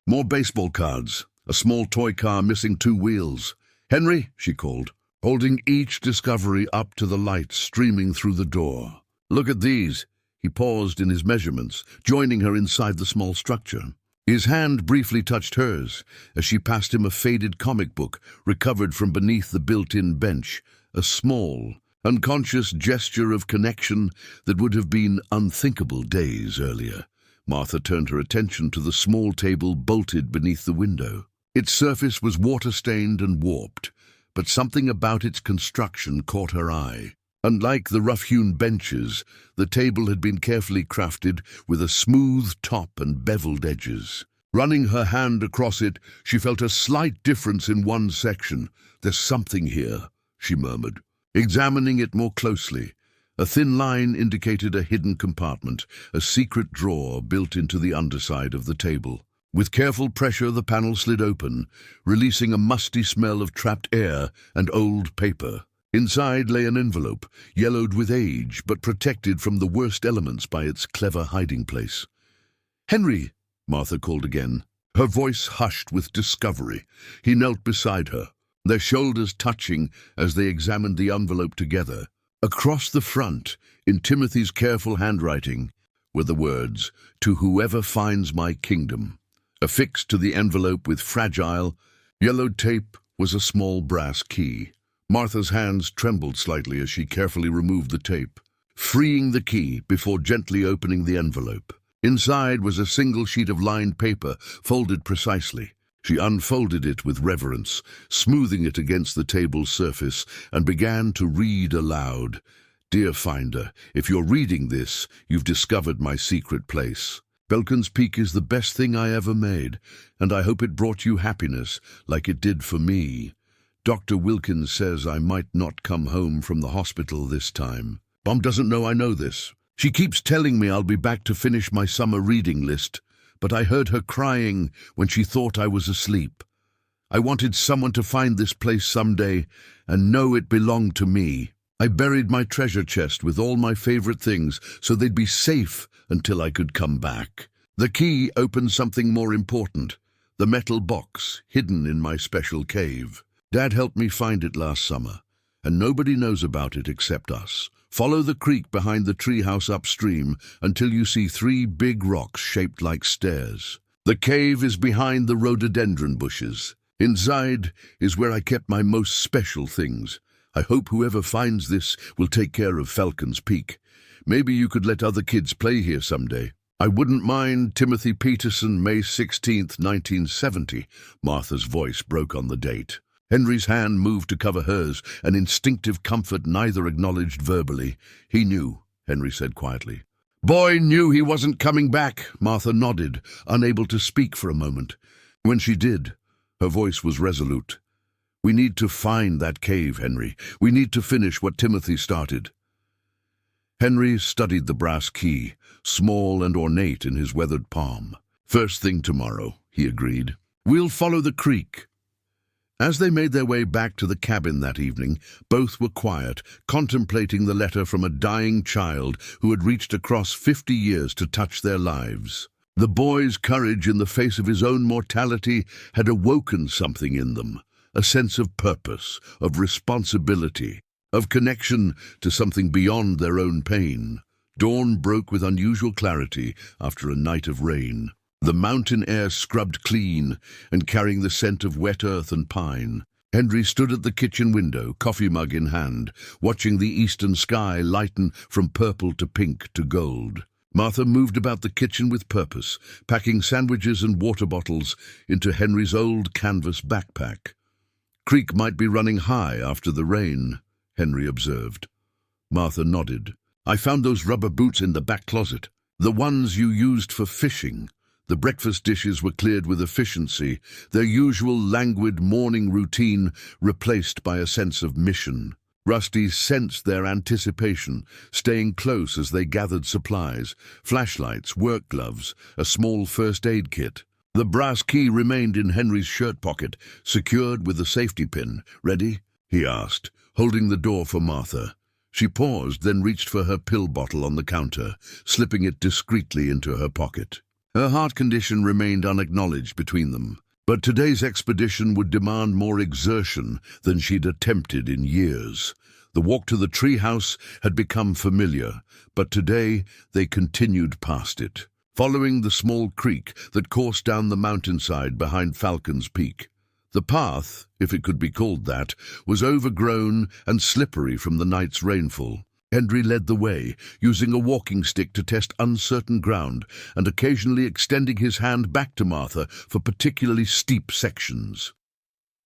more baseball cards, a small toy car missing 2 wheels. "Henry," she called, holding each discovery up to the light streaming through the door. "Look at these." He paused in his measurements, joining her inside the small structure. His hand briefly touched hers as she passed him a faded comic book recovered from beneath the built-in bench, a small, unconscious gesture of connection that would have been unthinkable days earlier. Martha turned her attention to the small table bolted beneath the window. Its surface was water-stained and warped, but something about its construction caught her eye. Unlike the rough-hewn benches, the table had been carefully crafted with a smooth top and beveled edges. Running her hand across it, she felt a slight difference in one section. "There's something here," she murmured. Examining it more closely, a thin line indicated a hidden compartment, a secret drawer built into the underside of the table. With careful pressure, the panel slid open, releasing a musty smell of trapped air and old paper. Inside lay an envelope, yellowed with age, but protected from the worst elements by its clever hiding place. "Henry," Martha called again, her voice hushed with discovery. He knelt beside her, their shoulders touching as they examined the envelope together. Across the front, in Timothy's careful handwriting, were the words, "To whoever finds my kingdom." Affixed to the envelope with fragile, yellowed tape was a small brass key. Martha's hands trembled slightly as she carefully removed the tape, freeing the key before gently opening the envelope. Inside was a single sheet of lined paper, folded precisely. She unfolded it with reverence, smoothing it against the table's surface, and began to read aloud. "Dear Finder, if you're reading this, you've discovered my secret place. Falcon's Peak is the best thing I ever made, and I hope it brought you happiness like it did for me. Dr. Wilkins says I might not come home from the hospital this time. Mom doesn't know I know this. She keeps telling me I'll be back to finish my summer reading list, but I heard her crying when she thought I was asleep. I wanted someone to find this place someday and know it belonged to me. I buried my treasure chest with all my favorite things so they'd be safe until I could come back. The key opened something more important, the metal box hidden in my special cave. Dad helped me find it last summer, and nobody knows about it except us. Follow the creek behind the treehouse upstream until you see 3 big rocks shaped like stairs. The cave is behind the rhododendron bushes. Inside is where I kept my most special things. I hope whoever finds this will take care of Falcon's Peak. Maybe you could let other kids play here someday. I wouldn't mind. Timothy Peterson, May 16th, 1970. Martha's voice broke on the date. Henry's hand moved to cover hers, an instinctive comfort neither acknowledged verbally. He knew, Henry said quietly. Boy knew he wasn't coming back. Martha nodded, unable to speak for a moment. When she did, her voice was resolute. We need to find that cave, Henry. We need to finish what Timothy started. Henry studied the brass key, small and ornate in his weathered palm. First thing tomorrow, he agreed. We'll follow the creek. As they made their way back to the cabin that evening, both were quiet, contemplating the letter from a dying child who had reached across 50 years to touch their lives. The boy's courage in the face of his own mortality had awoken something in them, a sense of purpose, of responsibility, of connection to something beyond their own pain. Dawn broke with unusual clarity after a night of rain. The mountain air scrubbed clean and carrying the scent of wet earth and pine. Henry stood at the kitchen window, coffee mug in hand, watching the eastern sky lighten from purple to pink to gold. Martha moved about the kitchen with purpose, packing sandwiches and water bottles into Henry's old canvas backpack. Creek might be running high after the rain, Henry observed. Martha nodded. I found those rubber boots in the back closet, the ones you used for fishing. The breakfast dishes were cleared with efficiency, their usual languid morning routine replaced by a sense of mission. Rusty sensed their anticipation, staying close as they gathered supplies, flashlights, work gloves, a small first aid kit. The brass key remained in Henry's shirt pocket, secured with a safety pin. Ready? He asked, holding the door for Martha. She paused, then reached for her pill bottle on the counter, slipping it discreetly into her pocket. Her heart condition remained unacknowledged between them, but today's expedition would demand more exertion than she'd attempted in years. The walk to the treehouse had become familiar, but today they continued past it, following the small creek that coursed down the mountainside behind Falcon's Peak. The path, if it could be called that, was overgrown and slippery from the night's rainfall. Henry led the way, using a walking stick to test uncertain ground and occasionally extending his hand back to Martha for particularly steep sections.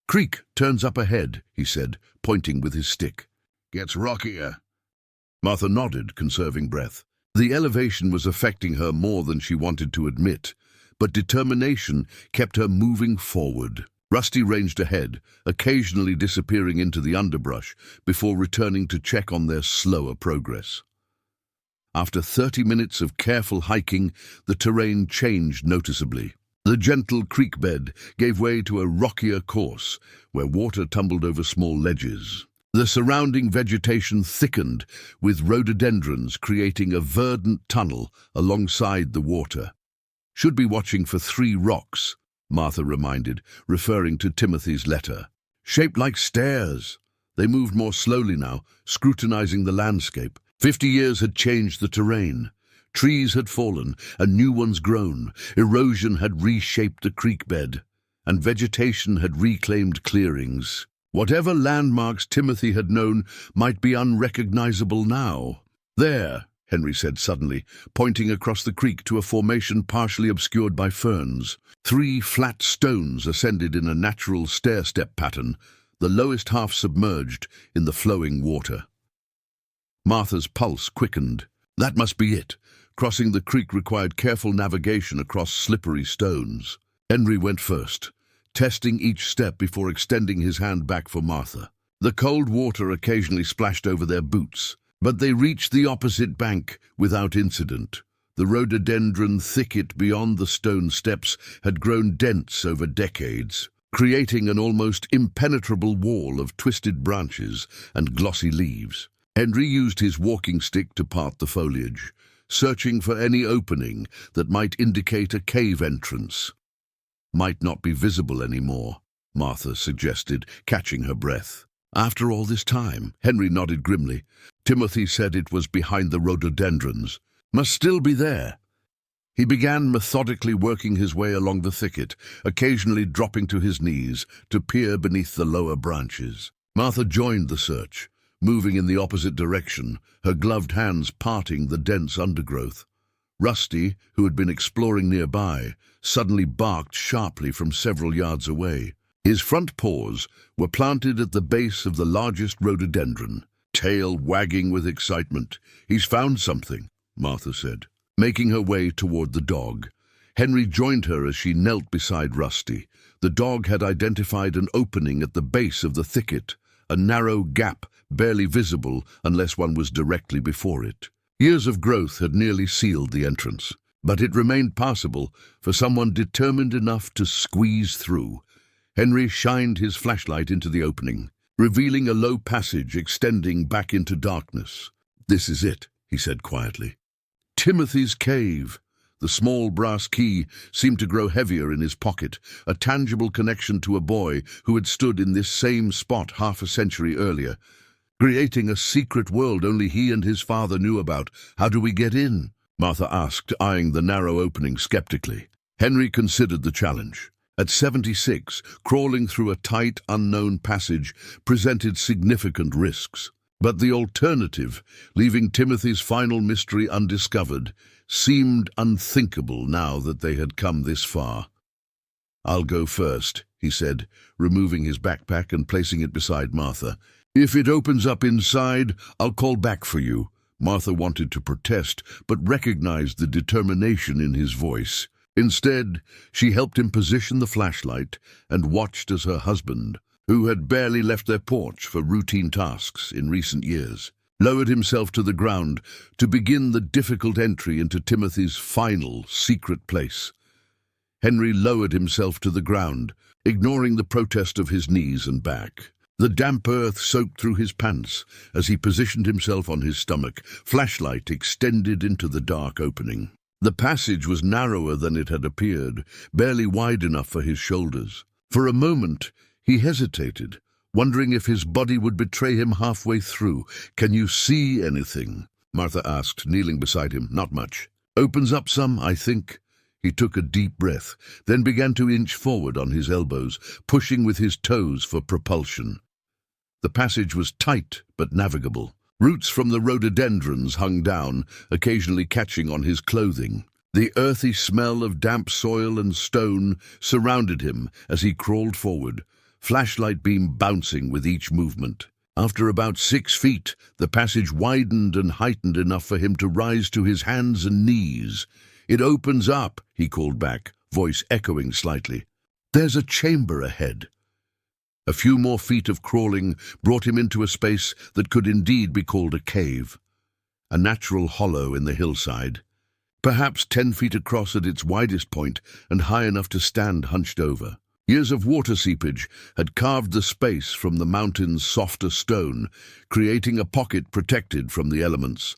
Creek turns up ahead, he said, pointing with his stick. Gets rockier. Martha nodded, conserving breath. The elevation was affecting her more than she wanted to admit, but determination kept her moving forward. Rusty ranged ahead, occasionally disappearing into the underbrush before returning to check on their slower progress. After 30 minutes of careful hiking, the terrain changed noticeably. The gentle creek bed gave way to a rockier course, where water tumbled over small ledges. The surrounding vegetation thickened, with rhododendrons creating a verdant tunnel alongside the water. Should be watching for 3 rocks, Martha reminded, referring to Timothy's letter. Shaped like stairs. They moved more slowly now, scrutinizing the landscape. 50 years had changed the terrain. Trees had fallen, and new ones grown. Erosion had reshaped the creek bed, and vegetation had reclaimed clearings. Whatever landmarks Timothy had known might be unrecognizable now. There, Henry said suddenly, pointing across the creek to a formation partially obscured by ferns. 3 flat stones ascended in a natural stair-step pattern, the lowest half submerged in the flowing water. Martha's pulse quickened. That must be it. Crossing the creek required careful navigation across slippery stones. Henry went first, testing each step before extending his hand back for Martha. The cold water occasionally splashed over their boots, but they reached the opposite bank without incident. The rhododendron thicket beyond the stone steps had grown dense over decades, creating an almost impenetrable wall of twisted branches and glossy leaves. Henry used his walking stick to part the foliage, searching for any opening that might indicate a cave entrance. "Might not be visible anymore," Martha suggested, catching her breath. "After all this time," Henry nodded grimly. "Timothy said it was behind the rhododendrons. Must still be there." He began methodically working his way along the thicket, occasionally dropping to his knees to peer beneath the lower branches. Martha joined the search, moving in the opposite direction, her gloved hands parting the dense undergrowth. Rusty, who had been exploring nearby, suddenly barked sharply from several yards away. His front paws were planted at the base of the largest rhododendron, tail wagging with excitement. "He's found something," Martha said, making her way toward the dog. Henry joined her as she knelt beside Rusty. The dog had identified an opening at the base of the thicket, a narrow gap barely visible unless one was directly before it. Years of growth had nearly sealed the entrance, but it remained passable for someone determined enough to squeeze through. Henry shined his flashlight into the opening, revealing a low passage extending back into darkness. "This is it," he said quietly. Timothy's cave. The small brass key seemed to grow heavier in his pocket, a tangible connection to a boy who had stood in this same spot half a century earlier, creating a secret world only he and his father knew about. "How do we get in?" Martha asked, eyeing the narrow opening skeptically. Henry considered the challenge. At 76, crawling through a tight, unknown passage presented significant risks. But the alternative, leaving Timothy's final mystery undiscovered, seemed unthinkable now that they had come this far. "I'll go first," he said, removing his backpack and placing it beside Martha. "If it opens up inside, I'll call back for you." Martha wanted to protest, but recognized the determination in his voice. Instead, she helped him position the flashlight and watched as her husband, who had barely left their porch for routine tasks in recent years, lowered himself to the ground to begin the difficult entry into Timothy's final secret place. Henry lowered himself to the ground, ignoring the protest of his knees and back. The damp earth soaked through his pants as he positioned himself on his stomach, flashlight extended into the dark opening. The passage was narrower than it had appeared, barely wide enough for his shoulders. For a moment, he hesitated, wondering if his body would betray him halfway through. "Can you see anything?" Martha asked, kneeling beside him. "Not much. Opens up some, I think." He took a deep breath, then began to inch forward on his elbows, pushing with his toes for propulsion. The passage was tight but navigable. Roots from the rhododendrons hung down, occasionally catching on his clothing. The earthy smell of damp soil and stone surrounded him as he crawled forward, flashlight beam bouncing with each movement. After about 6 feet, the passage widened and heightened enough for him to rise to his hands and knees. "It opens up," he called back, voice echoing slightly. "There's a chamber ahead." A few more feet of crawling brought him into a space that could indeed be called a cave, a natural hollow in the hillside, perhaps 10 feet across at its widest point and high enough to stand hunched over. Years of water seepage had carved the space from the mountain's softer stone, creating a pocket protected from the elements.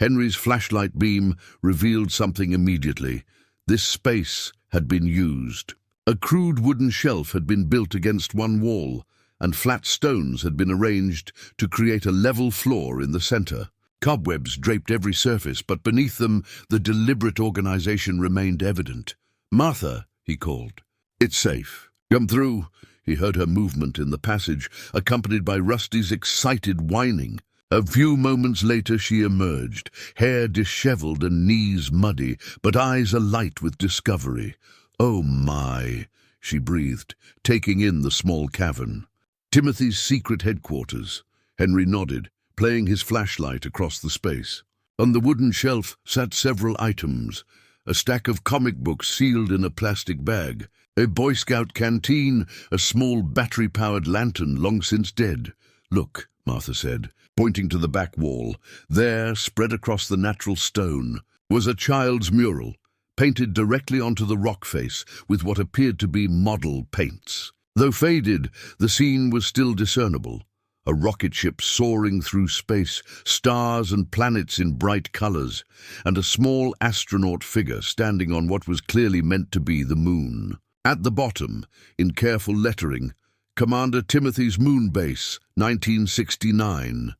Henry's flashlight beam revealed something immediately. This space had been used. A crude wooden shelf had been built against one wall, and flat stones had been arranged to create a level floor in the center. Cobwebs draped every surface, but beneath them the deliberate organization remained evident. "Martha," he called. "It's safe. Come through." He heard her movement in the passage, accompanied by Rusty's excited whining. A few moments later she emerged, hair disheveled and knees muddy, but eyes alight with discovery. "Oh my," she breathed, taking in the small cavern. Timothy's secret headquarters. Henry nodded, playing his flashlight across the space. On the wooden shelf sat several items, a stack of comic books sealed in a plastic bag, a Boy Scout canteen, a small battery-powered lantern long since dead. "Look," Martha said, pointing to the back wall. There, spread across the natural stone, was a child's mural, painted directly onto the rock face with what appeared to be model paints. Though faded, the scene was still discernible. A rocket ship soaring through space, stars and planets in bright colors, and a small astronaut figure standing on what was clearly meant to be the moon. At the bottom, in careful lettering, Commander Timothy's Moon Base, 1969.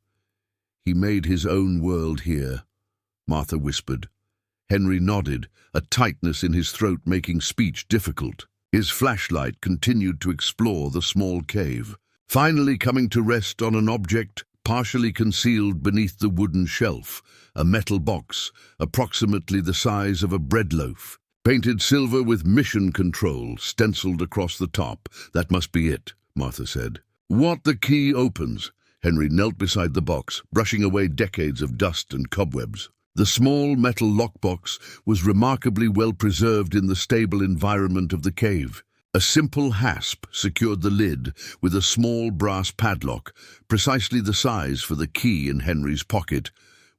"He made his own world here," Martha whispered. Henry nodded, a tightness in his throat making speech difficult. His flashlight continued to explore the small cave, finally coming to rest on an object partially concealed beneath the wooden shelf, a metal box, approximately the size of a bread loaf, painted silver with mission control stenciled across the top. "That must be it," Martha said. "What the key opens." Henry knelt beside the box, brushing away decades of dust and cobwebs. The small metal lockbox was remarkably well preserved in the stable environment of the cave. A simple hasp secured the lid with a small brass padlock, precisely the size for the key in Henry's pocket.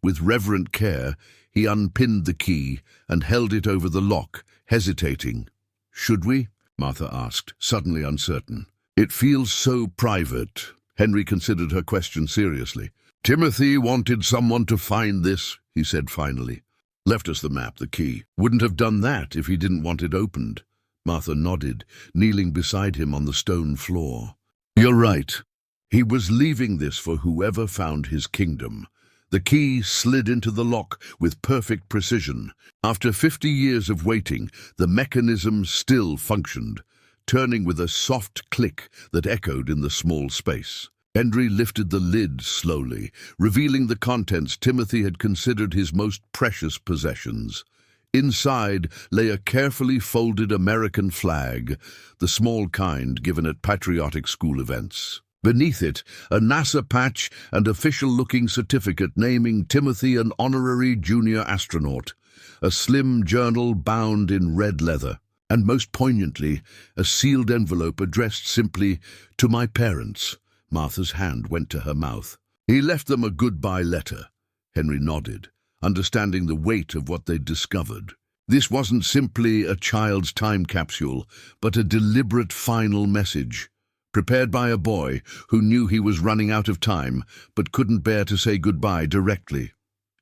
With reverent care, he unpinned the key and held it over the lock, hesitating. "Should we?" Martha asked, suddenly uncertain. "It feels so private." Henry considered her question seriously. "Timothy wanted someone to find this," he said finally. "Left us the map, the key. Wouldn't have done that if he didn't want it opened." Martha nodded, kneeling beside him on the stone floor. "You're right. He was leaving this for whoever found his kingdom." The key slid into the lock with perfect precision. After 50 years of waiting, the mechanism still functioned, turning with a soft click that echoed in the small space. Henry lifted the lid slowly, revealing the contents Timothy had considered his most precious possessions. Inside lay a carefully folded American flag, the small kind given at patriotic school events. Beneath it, a NASA patch and official-looking certificate naming Timothy an honorary junior astronaut, a slim journal bound in red leather, and most poignantly, a sealed envelope addressed simply, "To my parents." Martha's hand went to her mouth. "He left them a goodbye letter." Henry nodded, understanding the weight of what they'd discovered. This wasn't simply a child's time capsule, but a deliberate final message, prepared by a boy who knew he was running out of time, but couldn't bear to say goodbye directly.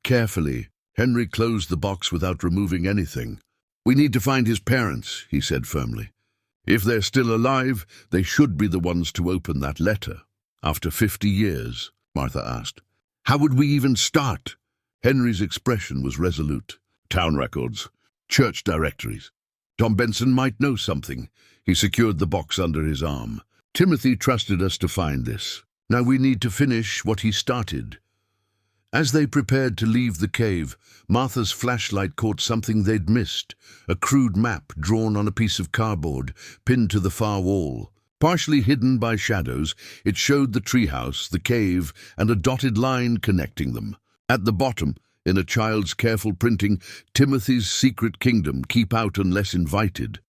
Carefully, Henry closed the box without removing anything. "We need to find his parents," he said firmly. "If they're still alive, they should be the ones to open that letter." "After 50 years?" Martha asked. "How would we even start?" Henry's expression was resolute. "Town records, church directories. Tom Benson might know something." He secured the box under his arm. "Timothy trusted us to find this. Now we need to finish what he started." As they prepared to leave the cave, Martha's flashlight caught something they'd missed, a crude map drawn on a piece of cardboard, pinned to the far wall. Partially hidden by shadows, it showed the treehouse, the cave, and a dotted line connecting them. At the bottom, in a child's careful printing, "Timothy's secret kingdom, keep out unless invited."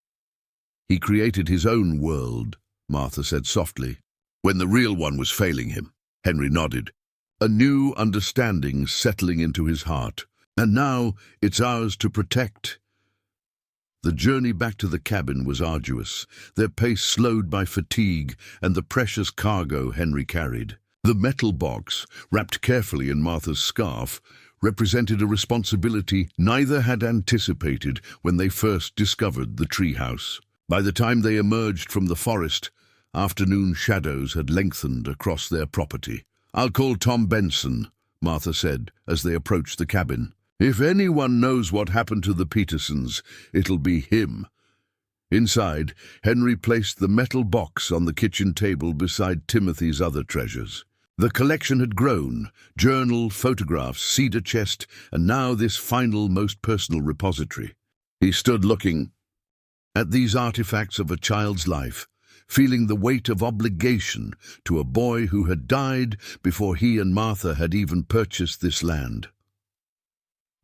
"He created his own world," Martha said softly, "when the real one was failing him." Henry nodded, a new understanding settling into his heart. "And now it's ours to protect." The journey back to the cabin was arduous, their pace slowed by fatigue and the precious cargo Henry carried. The metal box, wrapped carefully in Martha's scarf, represented a responsibility neither had anticipated when they first discovered the treehouse. By the time they emerged from the forest, afternoon shadows had lengthened across their property. "I'll call Tom Benson," Martha said as they approached the cabin. "If anyone knows what happened to the Petersons, it'll be him." Inside, Henry placed the metal box on the kitchen table beside Timothy's other treasures. The collection had grown: journal, photographs, cedar chest, and now this final, most personal repository. He stood looking at these artifacts of a child's life, feeling the weight of obligation to a boy who had died before he and Martha had even purchased this land.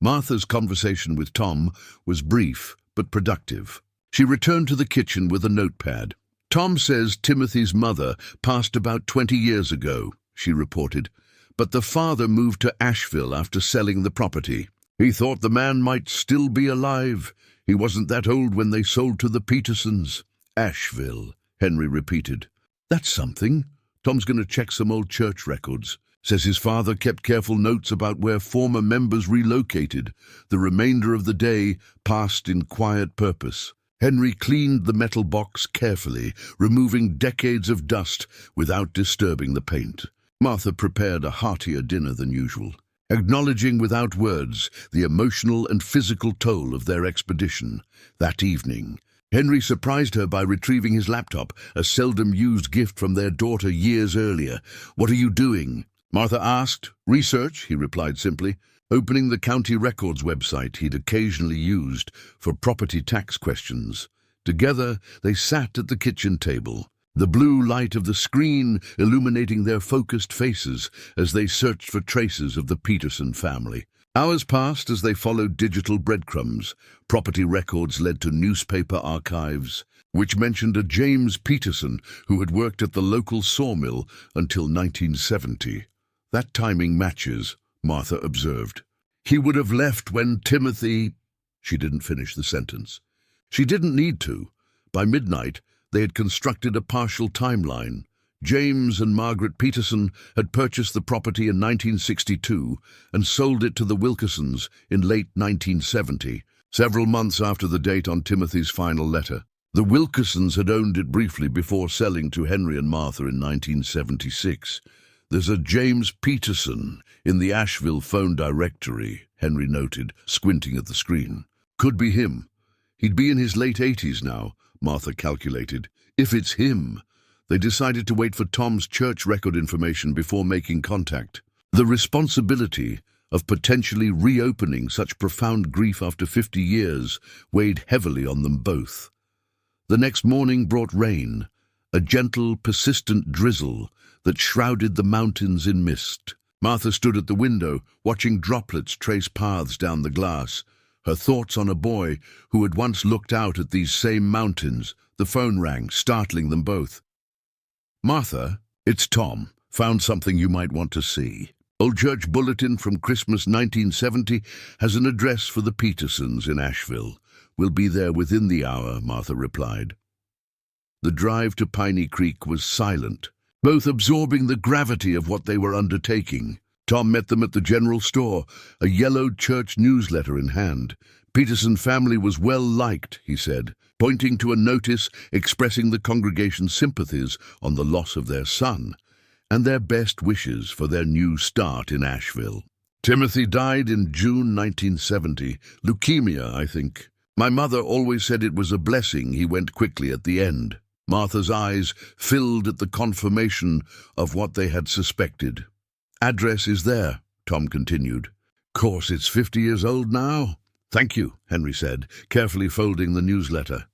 Martha's conversation with Tom was brief but productive. She returned to the kitchen with a notepad. "Tom says Timothy's mother passed about 20 years ago," she reported, "but the father moved to Asheville after selling the property. He thought the man might still be alive. He wasn't that old when they sold to the Petersons." "Asheville," Henry repeated. "That's something. Tom's going to check some old church records. Says his father kept careful notes about where former members relocated. The remainder of the day passed in quiet purpose." Henry cleaned the metal box carefully, removing decades of dust without disturbing the paint. Martha prepared a heartier dinner than usual, acknowledging without words the emotional and physical toll of their expedition. That evening, Henry surprised her by retrieving his laptop, a seldom-used gift from their daughter years earlier. "What are you doing?" Martha asked. "Research," he replied simply, opening the county records website he'd occasionally used for property tax questions. Together, they sat at the kitchen table, the blue light of the screen illuminating their focused faces as they searched for traces of the Peterson family. Hours passed as they followed digital breadcrumbs. Property records led to newspaper archives, which mentioned a James Peterson who had worked at the local sawmill until 1970. "That timing matches," Martha observed. "He would have left when Timothy—" She didn't finish the sentence. She didn't need to. By midnight, they had constructed a partial timeline. James and Margaret Peterson had purchased the property in 1962 and sold it to the Wilkersons in late 1970, several months after the date on Timothy's final letter. The Wilkersons had owned it briefly before selling to Henry and Martha in 1976. "There's a James Peterson in the Asheville phone directory," Henry noted, squinting at the screen. "Could be him. He'd be in his late 80s now," Martha calculated. "If it's him." They decided to wait for Tom's church record information before making contact. The responsibility of potentially reopening such profound grief after 50 years weighed heavily on them both. The next morning brought rain, a gentle, persistent drizzle that shrouded the mountains in mist. Martha stood at the window, watching droplets trace paths down the glass, her thoughts on a boy who had once looked out at these same mountains. The phone rang, startling them both. "Martha, it's Tom. Found something you might want to see. Old Church Bulletin from Christmas 1970 has an address for the Petersons in Asheville. We'll be there within the hour," Martha replied. The drive to Piney Creek was silent, both absorbing the gravity of what they were undertaking. Tom met them at the general store, a yellowed church newsletter in hand. "Peterson family was well liked," he said, pointing to a notice expressing the congregation's sympathies on the loss of their son and their best wishes for their new start in Asheville. "Timothy died in June 1970. Leukemia, I think. My mother always said it was a blessing he went quickly at the end." Martha's eyes filled at the confirmation of what they had suspected. "Address is there," Tom continued. "Course it's 50 years old now." "Thank you," Henry said, carefully folding the newsletter.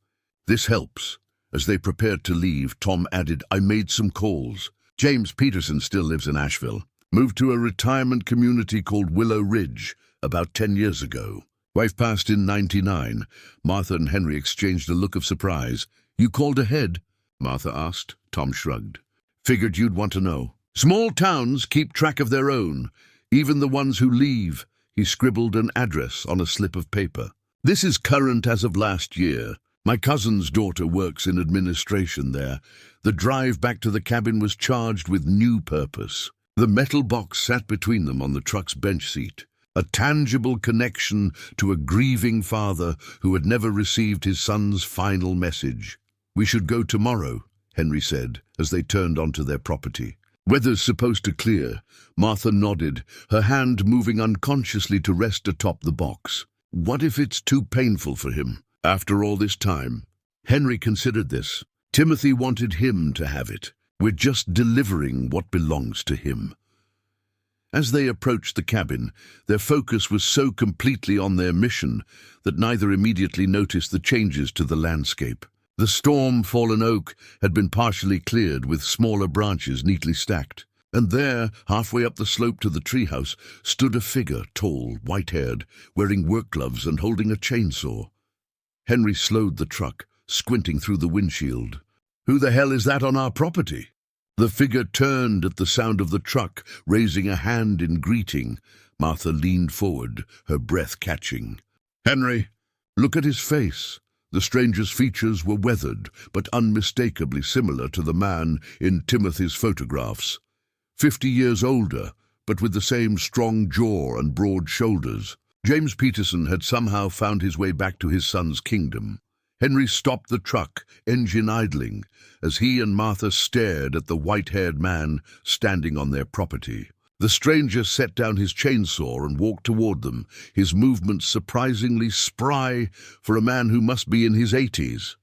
"This helps." As they prepared to leave, Tom added, "I made some calls. James Peterson still lives in Asheville. Moved to a retirement community called Willow Ridge about 10 years ago. Wife passed in 99. Martha and Henry exchanged a look of surprise. "You called ahead?" Martha asked. Tom shrugged. "Figured you'd want to know. Small towns keep track of their own, even the ones who leave." He scribbled an address on a slip of paper. "This is current as of last year. My cousin's daughter works in administration there. The drive back to the cabin was charged with new purpose." The metal box sat between them on the truck's bench seat, a tangible connection to a grieving father who had never received his son's final message. "We should go tomorrow," Henry said, as they turned onto their property. "Weather's supposed to clear." Martha nodded, her hand moving unconsciously to rest atop the box. What if it's too painful for him, after all this time? Henry considered this. Timothy wanted him to have it. We're just delivering what belongs to him. As they approached the cabin, their focus was so completely on their mission that neither immediately noticed the changes to the landscape. The storm-fallen oak had been partially cleared with smaller branches neatly stacked. And there, halfway up the slope to the treehouse, stood a figure, tall, white-haired, wearing work gloves and holding a chainsaw. Henry slowed the truck, squinting through the windshield. "Who the hell is that on our property?" The figure turned at the sound of the truck, raising a hand in greeting. Martha leaned forward, her breath catching. "Henry, look at his face." The stranger's features were weathered, but unmistakably similar to the man in Timothy's photographs. 50 years older, but with the same strong jaw and broad shoulders. James Peterson had somehow found his way back to his son's kingdom. Henry stopped the truck, engine idling, as he and Martha stared at the white-haired man standing on their property. The stranger set down his chainsaw and walked toward them, his movements surprisingly spry for a man who must be in his 80s.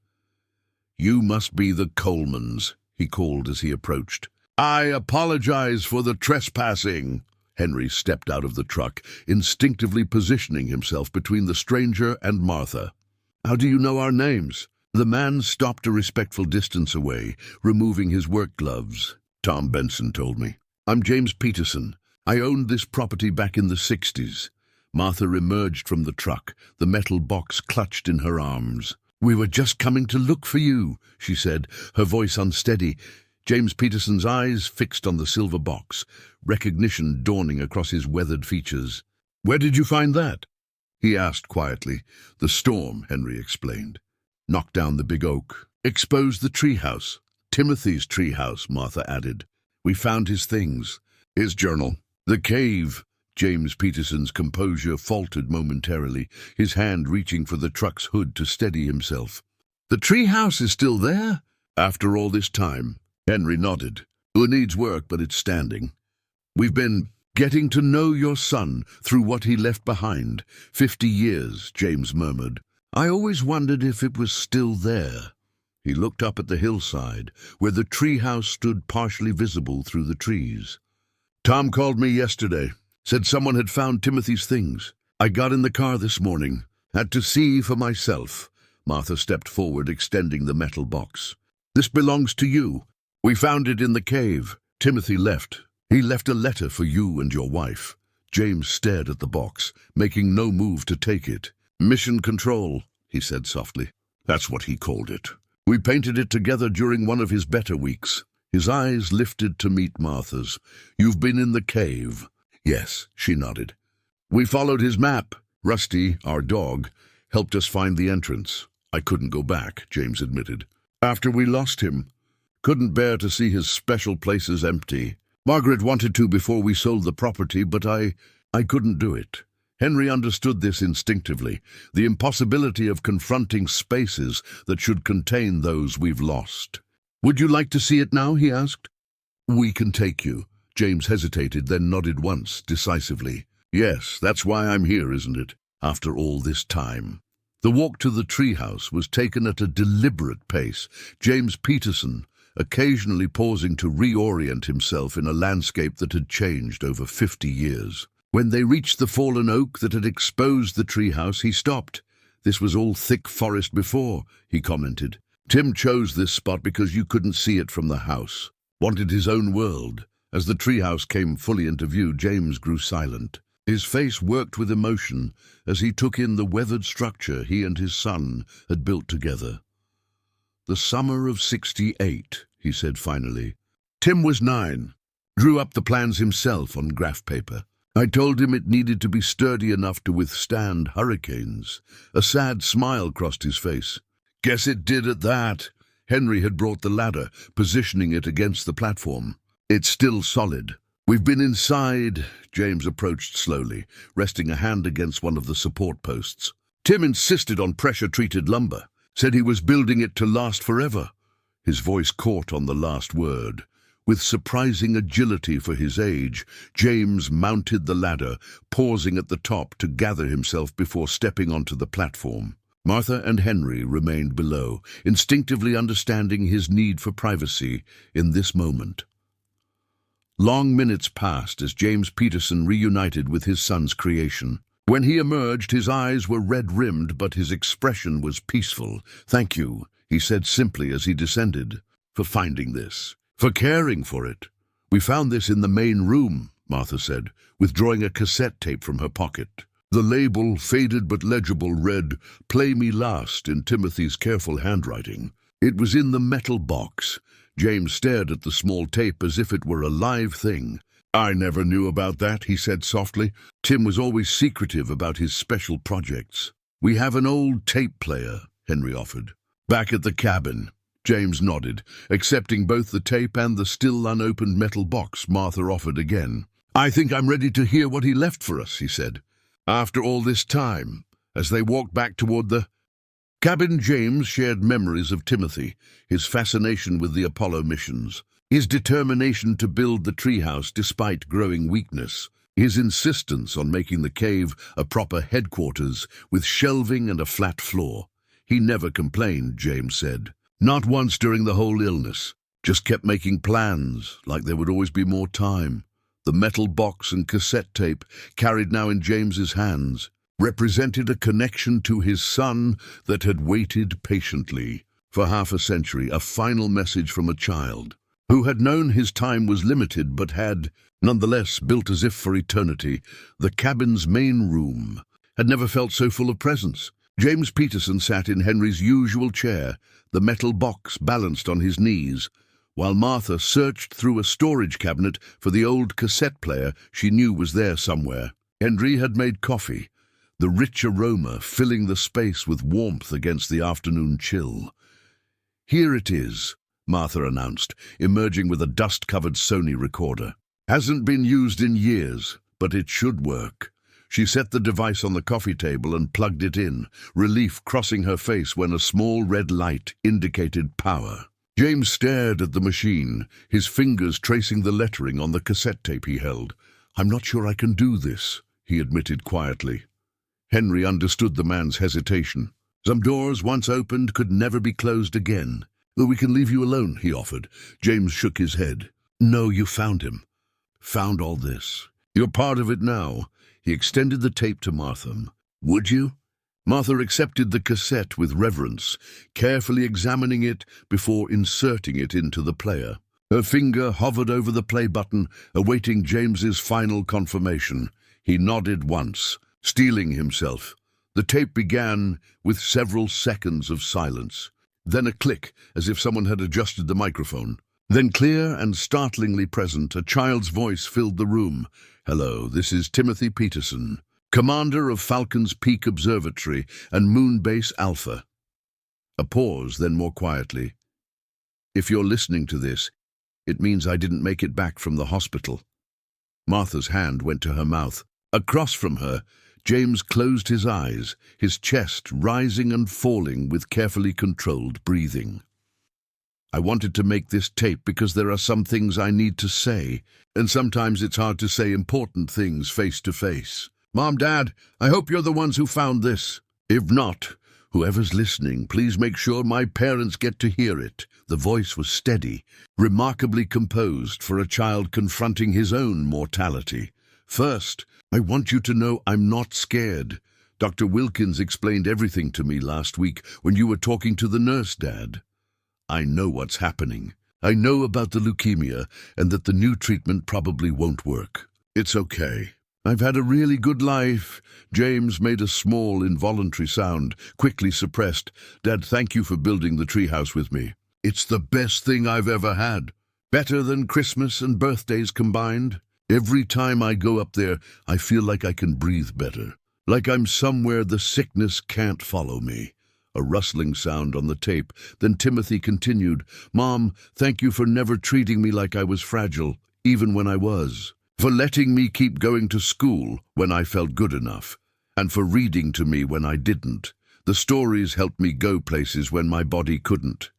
"You must be the Colemans," he called as he approached. "I apologize for the trespassing." Henry stepped out of the truck, instinctively positioning himself between the stranger and Martha. "How do you know our names?" The man stopped a respectful distance away, removing his work gloves. "Tom Benson told me. I'm James Peterson. I owned this property back in the 60s. Martha emerged from the truck, the metal box clutched in her arms. "We were just coming to look for you," she said, her voice unsteady. James Peterson's eyes fixed on the silver box, recognition dawning across his weathered features. "Where did you find that?" he asked quietly. "The storm," Henry explained. "Knocked down the big oak. Exposed the treehouse. Timothy's treehouse," Martha added. "We found his things. His journal. The cave." James Peterson's composure faltered momentarily, his hand reaching for the truck's hood to steady himself. "The treehouse is still there?" "After all this time?" Henry nodded. "It needs work, but it's standing. We've been getting to know your son through what he left behind. 50 years, James murmured. "I always wondered if it was still there." He looked up at the hillside, where the treehouse stood partially visible through the trees. "Tom called me yesterday. Said someone had found Timothy's things. I got in the car this morning. Had to see for myself." Martha stepped forward, extending the metal box. "This belongs to you. We found it in the cave. Timothy left. He left a letter for you and your wife." James stared at the box, making no move to take it. "Mission control," he said softly. "That's what he called it. We painted it together during one of his better weeks." His eyes lifted to meet Martha's. "You've been in the cave?" "Yes," she nodded. "We followed his map. Rusty, our dog, helped us find the entrance." "I couldn't go back," James admitted. "After we lost him. Couldn't bear to see his special places empty. Margaret wanted to before we sold the property, but I couldn't do it." Henry understood this instinctively, the impossibility of confronting spaces that should contain those we've lost. "Would you like to see it now?" he asked. "We can take you." James hesitated, then nodded once, decisively. "Yes, that's why I'm here, isn't it? After all this time." The walk to the treehouse was taken at a deliberate pace. James Peterson, occasionally pausing to reorient himself in a landscape that had changed over 50 years. When they reached the fallen oak that had exposed the treehouse, he stopped. "This was all thick forest before," he commented. "Tim chose this spot because you couldn't see it from the house. Wanted his own world." As the treehouse came fully into view, James grew silent. His face worked with emotion as he took in the weathered structure he and his son had built together. "The summer of 68, he said finally. "Tim was 9. Drew up the plans himself on graph paper. I told him it needed to be sturdy enough to withstand hurricanes." A sad smile crossed his face. "Guess it did at that." Henry had brought the ladder, positioning it against the platform. "It's still solid." "We've been inside." James approached slowly, resting a hand against one of the support posts. "Tim insisted on pressure-treated lumber. Said he was building it to last forever." His voice caught on the last word. With surprising agility for his age, James mounted the ladder, pausing at the top to gather himself before stepping onto the platform. Martha and Henry remained below, instinctively understanding his need for privacy in this moment. Long minutes passed as James Peterson reunited with his son's creation. When he emerged, his eyes were red-rimmed, but his expression was peaceful. "Thank you," he said simply as he descended, "for finding this, for caring for it. "We found this in the main room," Martha said, withdrawing a cassette tape from her pocket. The label, faded but legible, read, "Play Me Last," in Timothy's careful handwriting. It was in the metal box. James stared at the small tape as if it were a live thing. "I never knew about that," he said softly. Tim was always secretive about his special projects. "We have an old tape player," Henry offered. "Back at the cabin." James nodded, accepting both the tape and the still unopened metal box Martha offered again. "I think I'm ready to hear what he left for us," he said. After all this time, as they walked back toward the cabin, James shared memories of Timothy, his fascination with the Apollo missions, his determination to build the treehouse despite growing weakness, his insistence on making the cave a proper headquarters with shelving and a flat floor. He never complained, James said. Not once during the whole illness. Just kept making plans, like there would always be more time. The metal box and cassette tape, carried now in James's hands, represented a connection to his son that had waited patiently. For half a century, a final message from a child who had known his time was limited but had, nonetheless, built as if for eternity. The cabin's main room had never felt so full of presence. James Peterson sat in Henry's usual chair, the metal box balanced on his knees, while Martha searched through a storage cabinet for the old cassette player she knew was there somewhere. Henry had made coffee, the rich aroma filling the space with warmth against the afternoon chill. "Here it is," Martha announced, emerging with a dust-covered Sony recorder. "Hasn't been used in years, but it should work." She set the device on the coffee table and plugged it in, relief crossing her face when a small red light indicated power. James stared at the machine, his fingers tracing the lettering on the cassette tape he held. "I'm not sure I can do this," he admitted quietly. Henry understood the man's hesitation. Some doors, once opened, could never be closed again. "We can leave you alone," he offered. James shook his head. "No, you found him. Found all this. You're part of it now." He extended the tape to Martha. "Would you?" Martha accepted the cassette with reverence, carefully examining it before inserting it into the player. Her finger hovered over the play button, awaiting James's final confirmation. He nodded once, steeling himself. The tape began with several seconds of silence. Then a click, as if someone had adjusted the microphone. Then, clear and startlingly present, a child's voice filled the room. "Hello, this is Timothy Peterson, commander of Falcon's Peak Observatory and Moon Base Alpha." A pause, then more quietly. "If you're listening to this, it means I didn't make it back from the hospital." Martha's hand went to her mouth. Across from her, James closed his eyes, his chest rising and falling with carefully controlled breathing. "I wanted to make this tape because there are some things I need to say, and sometimes it's hard to say important things face to face. Mom, Dad, I hope you're the ones who found this. If not, whoever's listening, please make sure my parents get to hear it." The voice was steady, remarkably composed for a child confronting his own mortality. "First, I want you to know I'm not scared. Dr. Wilkins explained everything to me last week when you were talking to the nurse, Dad. I know what's happening. I know about the leukemia and that the new treatment probably won't work. It's okay. I've had a really good life." James made a small, involuntary sound, quickly suppressed. "Dad, thank you for building the treehouse with me. It's the best thing I've ever had. Better than Christmas and birthdays combined. Every time I go up there, I feel like I can breathe better. Like I'm somewhere the sickness can't follow me." A rustling sound on the tape. Then Timothy continued, "Mom, thank you for never treating me like I was fragile, even when I was. For letting me keep going to school when I felt good enough. And for reading to me when I didn't. The stories helped me go places when my body couldn't."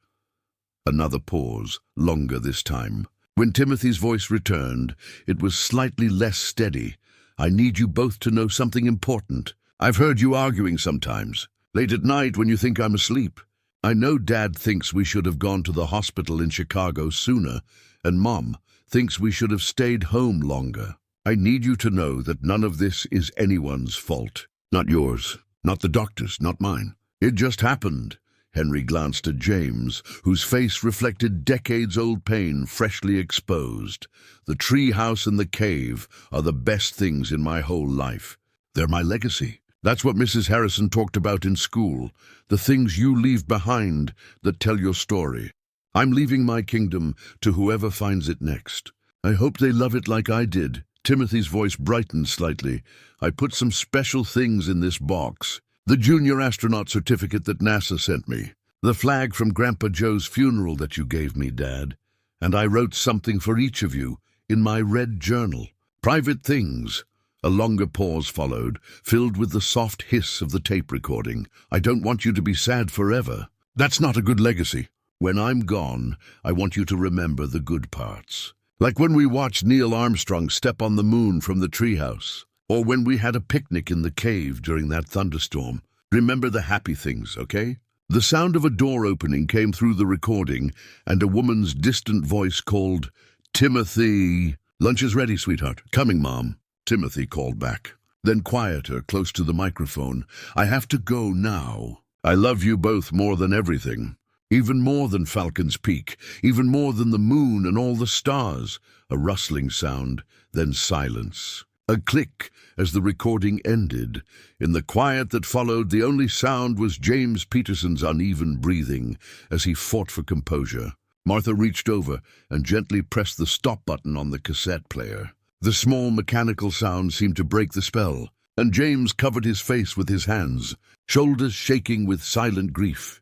Another pause, longer this time. When Timothy's voice returned, it was slightly less steady. "I need you both to know something important. I've heard you arguing sometimes. Late at night when you think I'm asleep. I know Dad thinks we should have gone to the hospital in Chicago sooner, and Mom thinks we should have stayed home longer. I need you to know that none of this is anyone's fault. Not yours, not the doctor's, not mine. It just happened." Henry glanced at James, whose face reflected decades-old pain freshly exposed. The tree house and the cave are the best things in my whole life. They're my legacy. That's what Mrs. Harrison talked about in school, the things you leave behind that tell your story. I'm leaving my kingdom to whoever finds it next. I hope they love it like I did. Timothy's voice brightened slightly. I put some special things in this box. The junior astronaut certificate that NASA sent me. The flag from Grandpa Joe's funeral that you gave me, Dad. And I wrote something for each of you in my red journal. Private things. A longer pause followed, filled with the soft hiss of the tape recording. I don't want you to be sad forever. That's not a good legacy. When I'm gone, I want you to remember the good parts. Like when we watched Neil Armstrong step on the moon from the treehouse, or when we had a picnic in the cave during that thunderstorm. Remember the happy things, okay? The sound of a door opening came through the recording, and a woman's distant voice called, "Timothy." "Lunch is ready, sweetheart." "Coming, Mom," Timothy called back. Then quieter, close to the microphone, "I have to go now. I love you both more than everything. Even more than Falcon's Peak, even more than the moon and all the stars." A rustling sound, then silence. A click as the recording ended. In the quiet that followed, the only sound was James Peterson's uneven breathing as he fought for composure. Martha reached over and gently pressed the stop button on the cassette player. The small mechanical sound seemed to break the spell, and James covered his face with his hands, shoulders shaking with silent grief.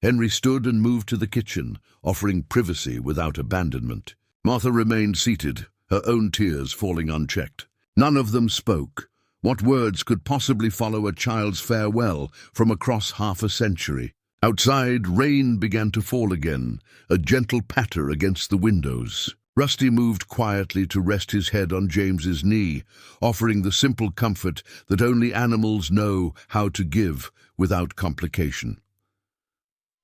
Henry stood and moved to the kitchen, offering privacy without abandonment. Martha remained seated, her own tears falling unchecked. None of them spoke. What words could possibly follow a child's farewell from across half a century? Outside, rain began to fall again, a gentle patter against the windows. Rusty moved quietly to rest his head on James's knee, offering the simple comfort that only animals know how to give without complication.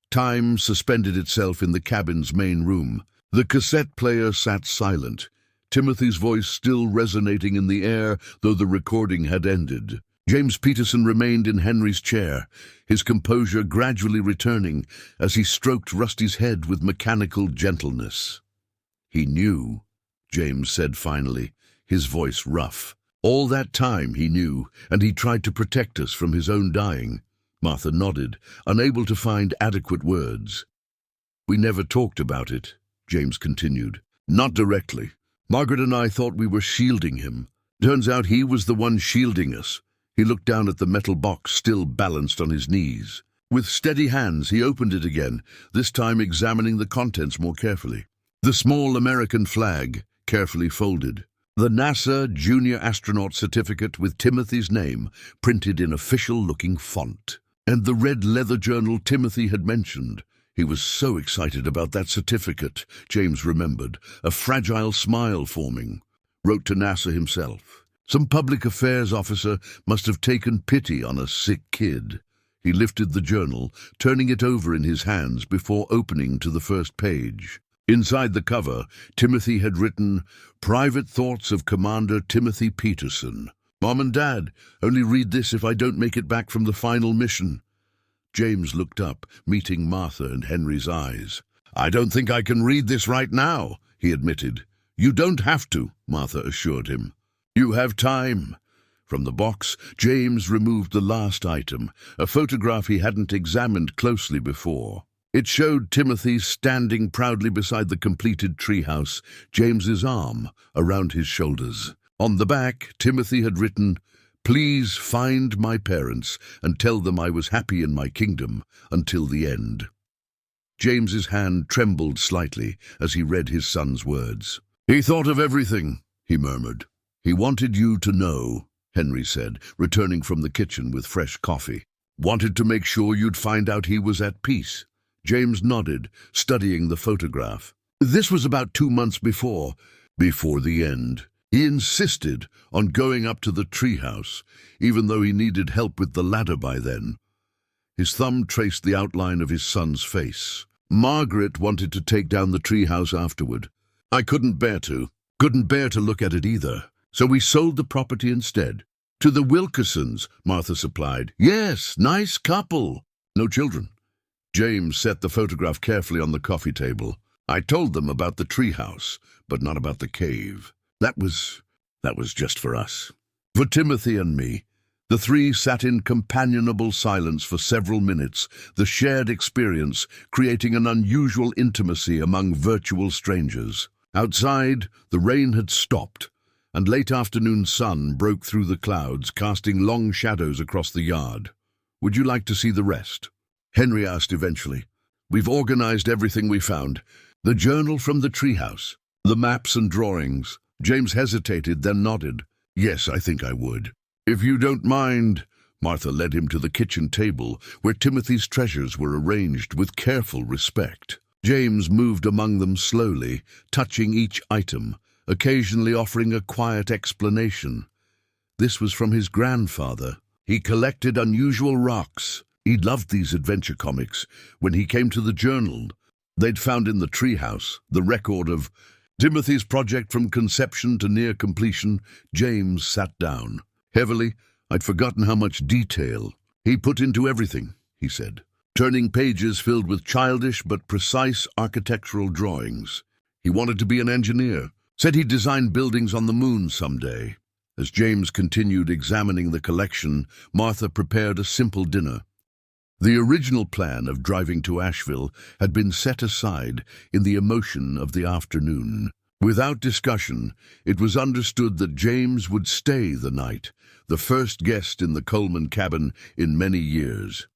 Time suspended itself in the cabin's main room. The cassette player sat silent, Timothy's voice still resonating in the air, though the recording had ended. James Peterson remained in Henry's chair, his composure gradually returning as he stroked Rusty's head with mechanical gentleness. "He knew," James said finally, his voice rough. "All that time he knew, and he tried to protect us from his own dying." Martha nodded, unable to find adequate words. "We never talked about it," James continued. "Not directly. Margaret and I thought we were shielding him. Turns out he was the one shielding us." He looked down at the metal box still balanced on his knees. With steady hands, he opened it again, this time examining the contents more carefully. The small American flag, carefully folded. The NASA Junior Astronaut Certificate with Timothy's name printed in official-looking font. And the red leather journal Timothy had mentioned. He was so excited about that certificate, James remembered, a fragile smile forming. Wrote to NASA himself. Some public affairs officer must have taken pity on a sick kid. He lifted the journal, turning it over in his hands before opening to the first page. Inside the cover, Timothy had written, "Private Thoughts of Commander Timothy Peterson. Mom and Dad, only read this if I don't make it back from the final mission." James looked up, meeting Martha and Henry's eyes. "I don't think I can read this right now," he admitted. "You don't have to," Martha assured him. "You have time." From the box, James removed the last item, a photograph he hadn't examined closely before. It showed Timothy standing proudly beside the completed treehouse, James's arm around his shoulders. On the back, Timothy had written, "Please find my parents and tell them I was happy in my kingdom until the end." James's hand trembled slightly as he read his son's words. "He thought of everything," he murmured. "He wanted you to know," Henry said, returning from the kitchen with fresh coffee. "Wanted to make sure you'd find out he was at peace." James nodded, studying the photograph. "This was about 2 months before the end. He insisted on going up to the treehouse, even though he needed help with the ladder by then." His thumb traced the outline of his son's face. "Margaret wanted to take down the treehouse afterward. I couldn't bear to look at it either. So we sold the property instead." "To the Wilkersons," Martha supplied. "Yes, nice couple." "No children." James set the photograph carefully on the coffee table. "I told them about the treehouse, but not about the cave. That was just for us. For Timothy and me." The three sat in companionable silence for several minutes, the shared experience creating an unusual intimacy among virtual strangers. Outside, the rain had stopped, and late afternoon sun broke through the clouds, casting long shadows across the yard. "Would you like to see the rest?" Henry asked eventually. "We've organized everything we found. The journal from the treehouse, the maps and drawings." James hesitated, then nodded. "Yes, I think I would." "If you don't mind." Martha led him to the kitchen table, where Timothy's treasures were arranged with careful respect. James moved among them slowly, touching each item, occasionally offering a quiet explanation. This was from his grandfather. He collected unusual rocks. He loved these adventure comics. When he came to the journal they'd found in the treehouse, the record of Timothy's project from conception to near completion, James sat down. Heavily, I'd forgotten how much detail he put into everything, he said, turning pages filled with childish but precise architectural drawings. He wanted to be an engineer, said he'd design buildings on the moon someday. As James continued examining the collection, Martha prepared a simple dinner. The original plan of driving to Asheville had been set aside in the emotion of the afternoon. Without discussion, it was understood that James would stay the night, the first guest in the Coleman cabin in many years.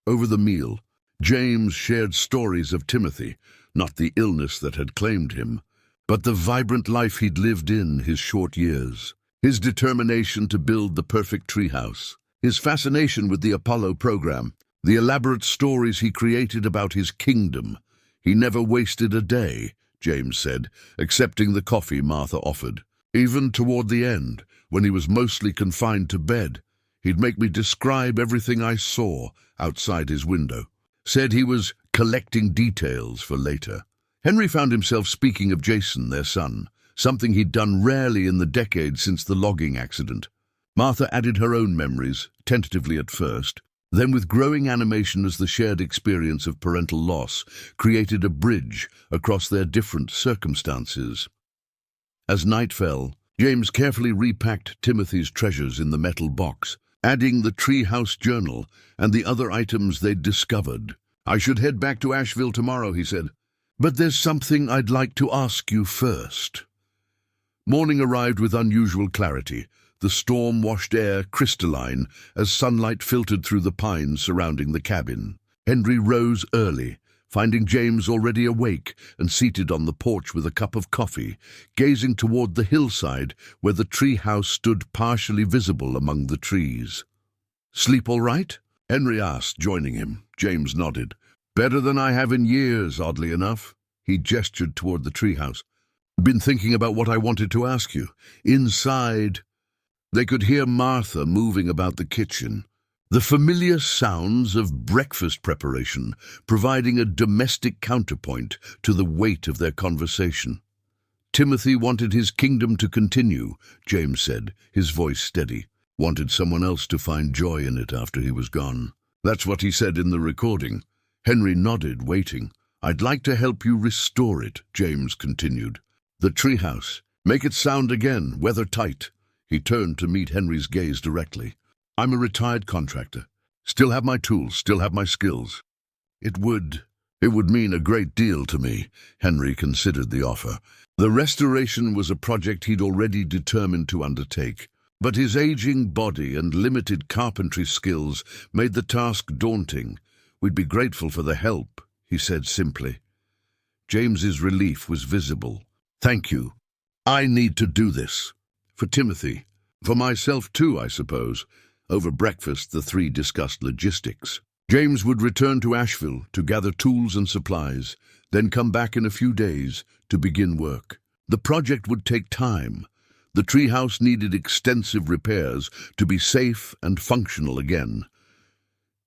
Over the meal, James shared stories of Timothy, not the illness that had claimed him, but the vibrant life he'd lived in his short years, his determination to build the perfect treehouse, his fascination with the Apollo program, the elaborate stories he created about his kingdom. He never wasted a day, James said, accepting the coffee Martha offered. Even toward the end, when he was mostly confined to bed, he'd make me describe everything I saw outside his window. Said he was collecting details for later. Henry found himself speaking of Jason, their son, something he'd done rarely in the decades since the logging accident. Martha added her own memories, tentatively at first, then with growing animation as the shared experience of parental loss created a bridge across their different circumstances. As night fell, James carefully repacked Timothy's treasures in the metal box, adding the treehouse journal and the other items they'd discovered. "I should head back to Asheville tomorrow," he said, "but there's something I'd like to ask you first." Morning arrived with unusual clarity, the storm-washed air crystalline as sunlight filtered through the pines surrounding the cabin. Henry rose early, finding James already awake and seated on the porch with a cup of coffee, gazing toward the hillside where the treehouse stood partially visible among the trees. "Sleep all right?" Henry asked, joining him. James nodded. "Better than I have in years, oddly enough." He gestured toward the treehouse. "Been thinking about what I wanted to ask you." Inside, they could hear Martha moving about the kitchen, the familiar sounds of breakfast preparation, providing a domestic counterpoint to the weight of their conversation. "Timothy wanted his kingdom to continue," James said, his voice steady. "Wanted someone else to find joy in it after he was gone. That's what he said in the recording." Henry nodded, waiting. "I'd like to help you restore it," James continued. "The treehouse. Make it sound again, weather-tight." He turned to meet Henry's gaze directly. "I'm a retired contractor. Still have my tools, still have my skills." It would mean a great deal to me," Henry considered the offer. The restoration was a project he'd already determined to undertake, but his aging body and limited carpentry skills made the task daunting. "We'd be grateful for the help," he said simply. James's relief was visible. "Thank you. I need to do this. For Timothy. For myself too, I suppose." Over breakfast, the three discussed logistics. James would return to Asheville to gather tools and supplies, then come back in a few days to begin work. The project would take time. The treehouse needed extensive repairs to be safe and functional again.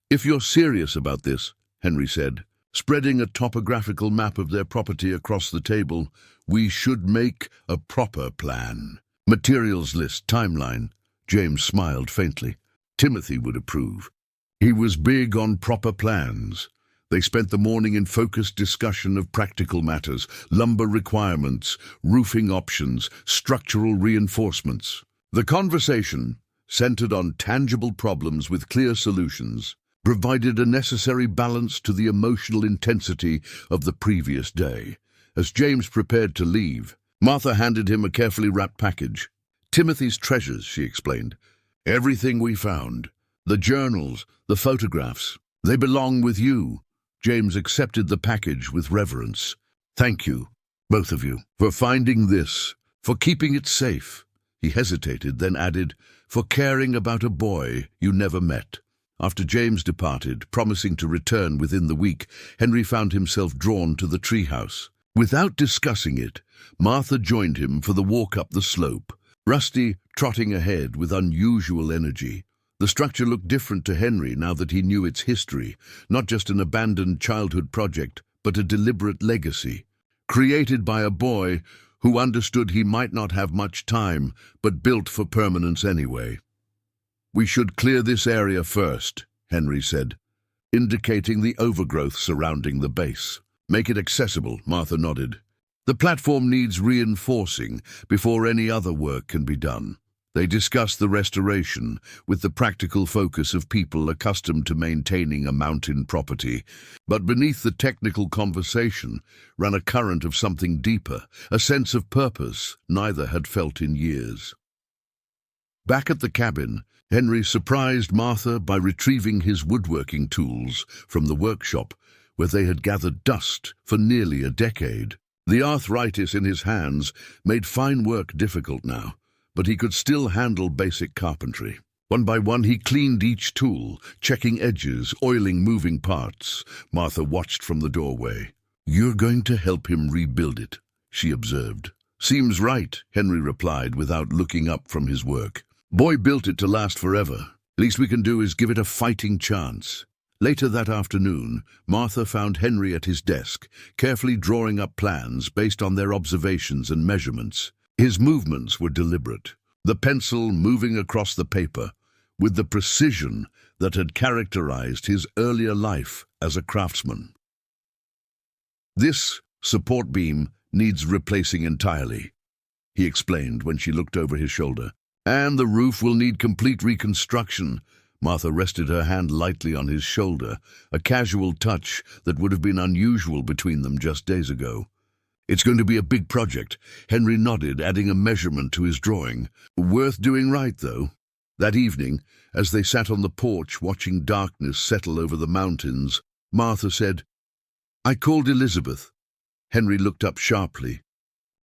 "If you're serious about this," Henry said, spreading a topographical map of their property across the table, "we should make a proper plan. Materials list, timeline." James smiled faintly. "Timothy would approve." He was big on proper plans. They spent the morning in focused discussion of practical matters, lumber requirements, roofing options, structural reinforcements. The conversation, centered on tangible problems with clear solutions, provided a necessary balance to the emotional intensity of the previous day. As James prepared to leave, Martha handed him a carefully wrapped package. "Timothy's treasures," she explained. "Everything we found. The journals, the photographs. They belong with you." James accepted the package with reverence. "Thank you, both of you, for finding this, for keeping it safe." He hesitated, then added, "for caring about a boy you never met." After James departed, promising to return within the week, Henry found himself drawn to the treehouse. Without discussing it, Martha joined him for the walk up the slope, Rusty trotting ahead with unusual energy. The structure looked different to Henry now that he knew its history, not just an abandoned childhood project, but a deliberate legacy, created by a boy who understood he might not have much time, but built for permanence anyway. "We should clear this area first," Henry said, indicating the overgrowth surrounding the base. "Make it accessible," Martha nodded. "The platform needs reinforcing before any other work can be done." They discussed the restoration with the practical focus of people accustomed to maintaining a mountain property. But beneath the technical conversation ran a current of something deeper, a sense of purpose neither had felt in years. Back at the cabin, Henry surprised Martha by retrieving his woodworking tools from the workshop, where they had gathered dust for nearly a decade. The arthritis in his hands made fine work difficult now, but he could still handle basic carpentry. One by one he cleaned each tool, checking edges, oiling moving parts. Martha watched from the doorway. "You're going to help him rebuild it," she observed. "Seems right," Henry replied without looking up from his work. "Boy built it to last forever. Least we can do is give it a fighting chance." Later that afternoon, Martha found Henry at his desk, carefully drawing up plans based on their observations and measurements. His movements were deliberate, the pencil moving across the paper with the precision that had characterized his earlier life as a craftsman. "This support beam needs replacing entirely," he explained when she looked over his shoulder. "And the roof will need complete reconstruction." Martha rested her hand lightly on his shoulder, a casual touch that would have been unusual between them just days ago. "It's going to be a big project," Henry nodded, adding a measurement to his drawing. "Worth doing right, though." That evening, as they sat on the porch watching darkness settle over the mountains, Martha said, "I called Elizabeth." Henry looked up sharply.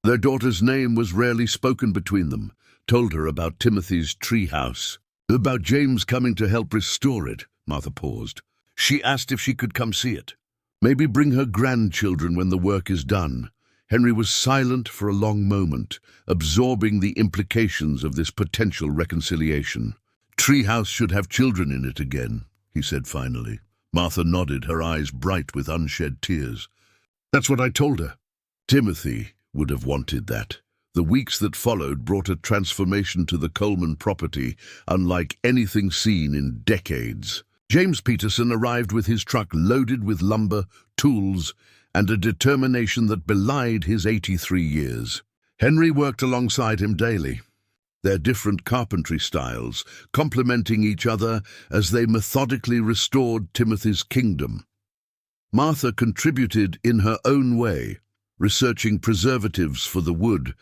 Their daughter's name was rarely spoken between them. Told her about Timothy's treehouse, about James coming to help restore it. Martha paused. "She asked if she could come see it. Maybe bring her grandchildren when the work is done." Henry was silent for a long moment, absorbing the implications of this potential reconciliation. "Treehouse should have children in it again," he said finally. Martha nodded, her eyes bright with unshed tears. "That's what I told her." Timothy would have wanted that. The weeks that followed brought a transformation to the Coleman property unlike anything seen in decades. James Peterson arrived with his truck loaded with lumber, tools, and a determination that belied his 83 years. Henry worked alongside him daily, their different carpentry styles complementing each other as they methodically restored Timothy's kingdom. Martha contributed in her own way, researching preservatives for the wood,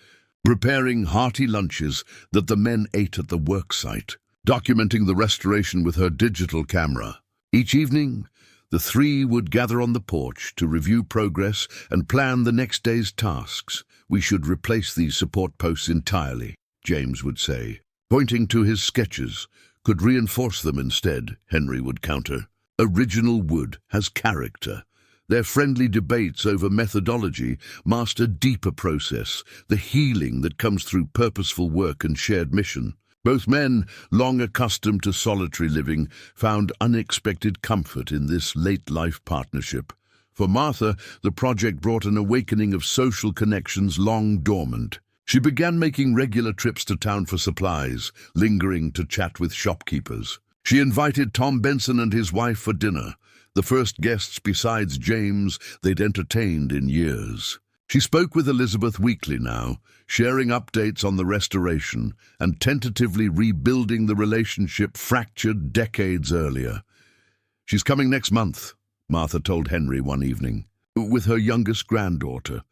preparing hearty lunches that the men ate at the work site, documenting the restoration with her digital camera. Each evening, the three would gather on the porch to review progress and plan the next day's tasks. "We should replace these support posts entirely," James would say. Pointing to his sketches, "Could reinforce them instead," Henry would counter. Original wood has character. Their friendly debates over methodology masked a deeper process, the healing that comes through purposeful work and shared mission. Both men, long accustomed to solitary living, found unexpected comfort in this late-life partnership. For Martha, the project brought an awakening of social connections long dormant. She began making regular trips to town for supplies, lingering to chat with shopkeepers. She invited Tom Benson and his wife for dinner, the first guests besides James they'd entertained in years. She spoke with Elizabeth weekly now, sharing updates on the restoration and tentatively rebuilding the relationship fractured decades earlier. "She's coming next month," Martha told Henry one evening, "with her youngest granddaughter.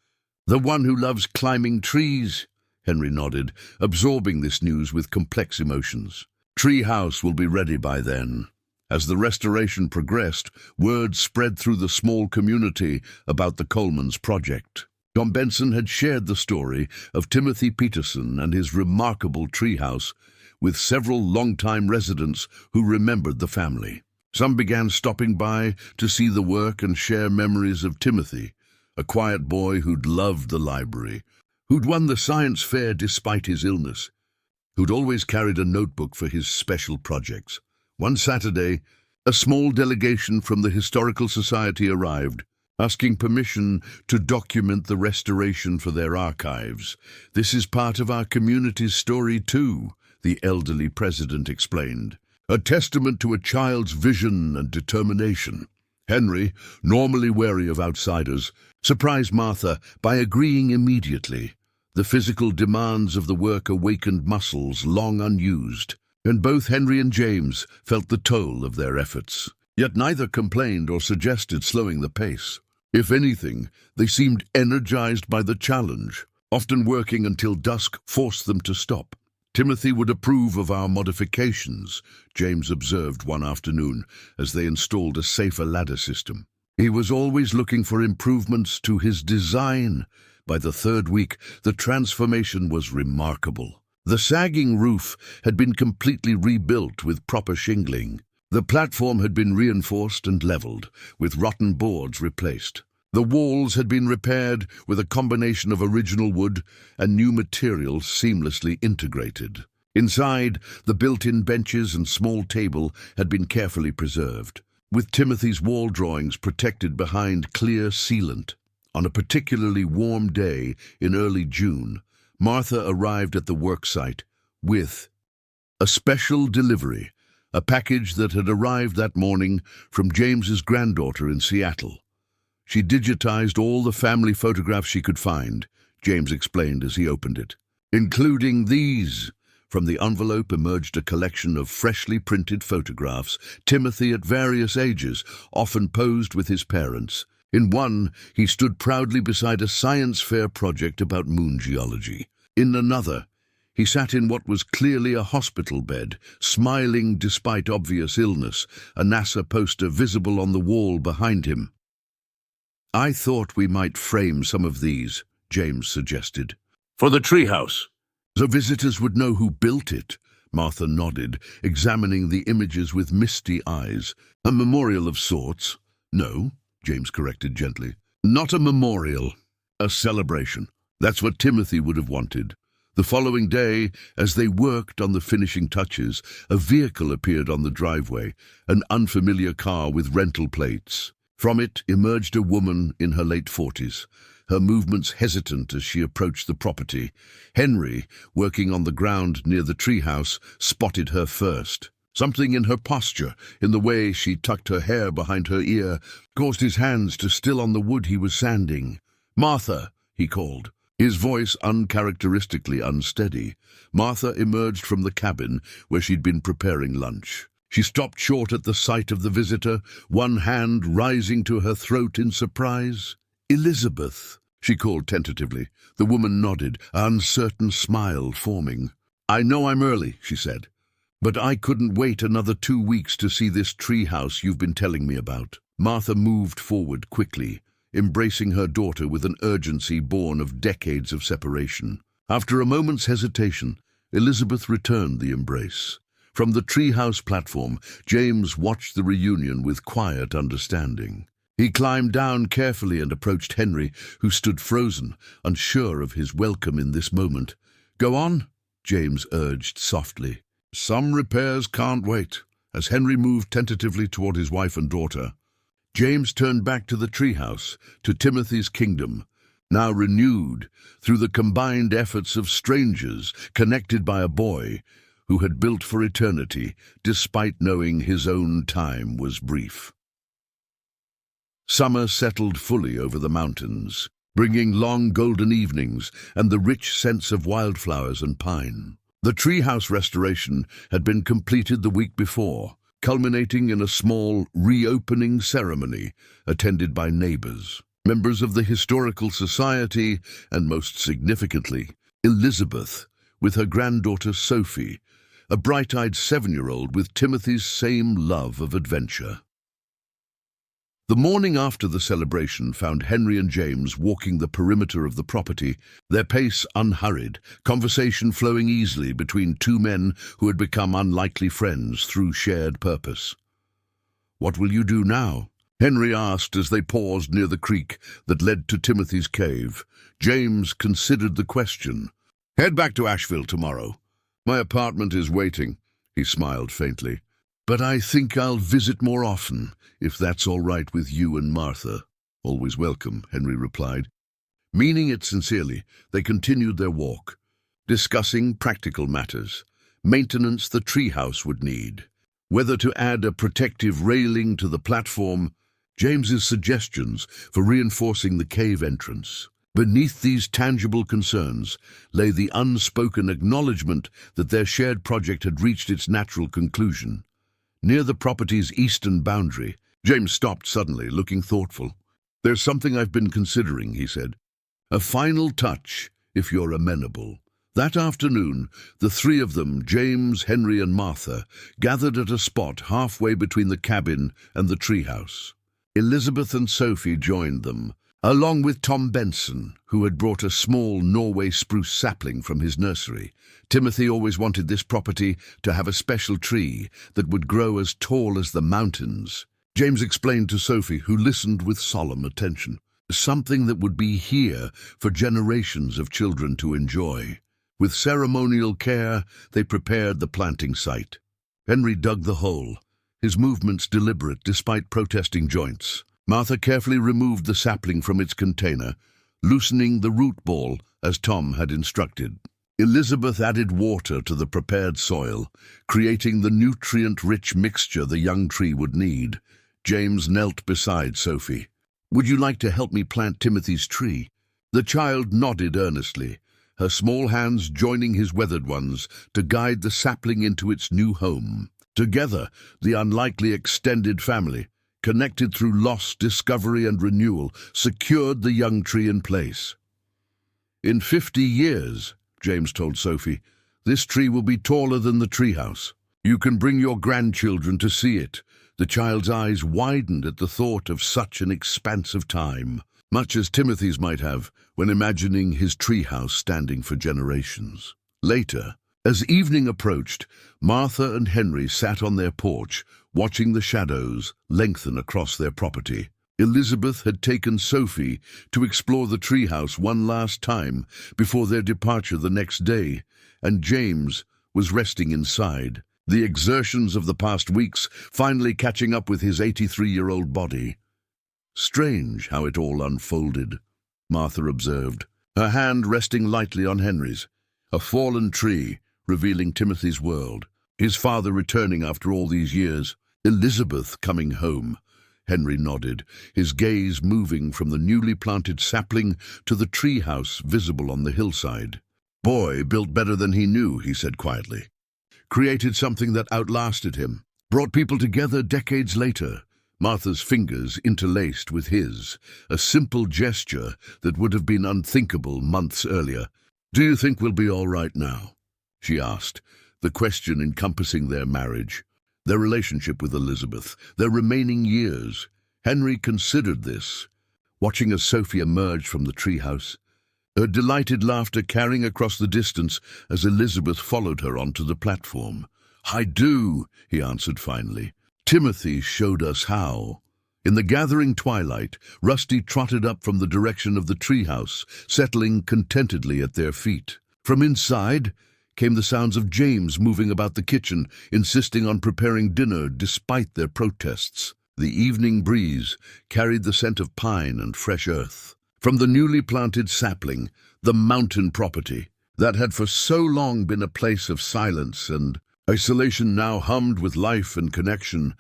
The one who loves climbing trees." Henry nodded, absorbing this news with complex emotions. Tree House will be ready by then. As the restoration progressed, word spread through the small community about the Coleman's project. Tom Benson had shared the story of Timothy Peterson and his remarkable treehouse with several longtime residents who remembered the family. Some began stopping by to see the work and share memories of Timothy, a quiet boy who'd loved the library, who'd won the science fair despite his illness, who'd always carried a notebook for his special projects. One Saturday, a small delegation from the Historical Society arrived, asking permission to document the restoration for their archives. "This is part of our community's story too," the elderly president explained. "A testament to a child's vision and determination." Henry, normally wary of outsiders, surprised Martha by agreeing immediately. The physical demands of the work awakened muscles long unused, and both Henry and James felt the toll of their efforts. Yet neither complained or suggested slowing the pace. If anything, they seemed energized by the challenge. Often working until dusk forced them to stop. "Timothy would approve of our modifications," James observed one afternoon as they installed a safer ladder system. "He was always looking for improvements to his design." By the third week, the transformation was remarkable. The sagging roof had been completely rebuilt with proper shingling. The platform had been reinforced and leveled, with rotten boards replaced. The walls had been repaired with a combination of original wood and new materials seamlessly integrated. Inside, the built-in benches and small table had been carefully preserved, with Timothy's wall drawings protected behind clear sealant. On a particularly warm day in early June, Martha arrived at the worksite with a special delivery, a package that had arrived that morning from James's granddaughter in Seattle. She digitized all the family photographs she could find, James explained as he opened it, including these. From the envelope emerged a collection of freshly printed photographs, Timothy at various ages, often posed with his parents. In one, he stood proudly beside a science fair project about moon geology. In another, he sat in what was clearly a hospital bed, smiling despite obvious illness, a NASA poster visible on the wall behind him. "I thought we might frame some of these," James suggested. "For the treehouse, so visitors would know who built it." Martha nodded, examining the images with misty eyes. "A memorial of sorts?" "No," James corrected gently. "Not a memorial, a celebration. That's what Timothy would have wanted." The following day, as they worked on the finishing touches, a vehicle appeared on the driveway, an unfamiliar car with rental plates. From it emerged a woman in her late 40s, her movements hesitant as she approached the property. Henry, working on the ground near the treehouse, spotted her first. Something in her posture, in the way she tucked her hair behind her ear, caused his hands to still on the wood he was sanding. "Martha," he called, his voice uncharacteristically unsteady. Martha emerged from the cabin where she'd been preparing lunch. She stopped short at the sight of the visitor, one hand rising to her throat in surprise. "Elizabeth," she called tentatively. The woman nodded, an uncertain smile forming. "I know I'm early," she said, "but I couldn't wait another 2 weeks to see this treehouse you've been telling me about." Martha moved forward quickly, embracing her daughter with an urgency born of decades of separation. After a moment's hesitation, Elizabeth returned the embrace. From the treehouse platform, James watched the reunion with quiet understanding. He climbed down carefully and approached Henry, who stood frozen, unsure of his welcome in this moment. "Go on," James urged softly. "Some repairs can't wait." As Henry moved tentatively toward his wife and daughter, James turned back to the treehouse, to Timothy's kingdom, now renewed through the combined efforts of strangers connected by a boy who had built for eternity, despite knowing his own time was brief. Summer settled fully over the mountains, bringing long golden evenings and the rich scents of wildflowers and pine. The treehouse restoration had been completed the week before, culminating in a small reopening ceremony attended by neighbors, members of the Historical Society, and most significantly, Elizabeth, with her granddaughter Sophie, a bright-eyed 7-year-old with Timothy's same love of adventure. The morning after the celebration found Henry and James walking the perimeter of the property, their pace unhurried, conversation flowing easily between two men who had become unlikely friends through shared purpose. "What will you do now?" Henry asked as they paused near the creek that led to Timothy's cave. James considered the question. "Head back to Asheville tomorrow. My apartment is waiting," he smiled faintly. "But I think I'll visit more often, if that's all right with you and Martha." "Always welcome," Henry replied. Meaning it sincerely, they continued their walk, discussing practical matters, maintenance the treehouse would need, whether to add a protective railing to the platform, James's suggestions for reinforcing the cave entrance. Beneath these tangible concerns lay the unspoken acknowledgement that their shared project had reached its natural conclusion. Near the property's eastern boundary, James stopped suddenly, looking thoughtful. "There's something I've been considering," he said. "A final touch, if you're amenable." That afternoon, the three of them, James, Henry, and Martha, gathered at a spot halfway between the cabin and the treehouse. Elizabeth and Sophie joined them, along with Tom Benson, who had brought a small Norway spruce sapling from his nursery. Timothy always wanted this property to have a special tree that would grow as tall as the mountains. James explained to Sophie, who listened with solemn attention, something that would be here for generations of children to enjoy. With ceremonial care, they prepared the planting site. Henry dug the hole, his movements deliberate despite protesting joints. Martha carefully removed the sapling from its container, loosening the root ball as Tom had instructed. Elizabeth added water to the prepared soil, creating the nutrient-rich mixture the young tree would need. James knelt beside Sophie. "Would you like to help me plant Timothy's tree?" The child nodded earnestly, her small hands joining his weathered ones to guide the sapling into its new home. Together, the unlikely extended family, connected through loss, discovery, and renewal, secured the young tree in place. "In 50 years, James told Sophie, this tree will be taller than the treehouse. You can bring your grandchildren to see it." The child's eyes widened at the thought of such an expanse of time, much as Timothy's might have when imagining his treehouse standing for generations. Later, as evening approached, Martha and Henry sat on their porch, watching the shadows lengthen across their property. Elizabeth had taken Sophie to explore the treehouse one last time before their departure the next day, and James was resting inside, the exertions of the past weeks finally catching up with his 83-year-old body. "Strange how it all unfolded," Martha observed, her hand resting lightly on Henry's. A fallen tree, revealing Timothy's world, his father returning after all these years, Elizabeth coming home. Henry nodded, his gaze moving from the newly planted sapling to the treehouse visible on the hillside. "Boy built better than he knew," he said quietly. "Created something that outlasted him, brought people together decades later." Martha's fingers interlaced with his, a simple gesture that would have been unthinkable months earlier. "Do you think we'll be all right now?" she asked, the question encompassing their marriage, their relationship with Elizabeth, their remaining years. Henry considered this, watching as Sophie emerged from the treehouse, her delighted laughter carrying across the distance as Elizabeth followed her onto the platform. "I do," he answered finally. "Timothy showed us how." In the gathering twilight, Rusty trotted up from the direction of the treehouse, settling contentedly at their feet. From inside came the sounds of James moving about the kitchen, insisting on preparing dinner despite their protests. The evening breeze carried the scent of pine and fresh earth. From the newly planted sapling, the mountain property, that had for so long been a place of silence and isolation now hummed with life and connection,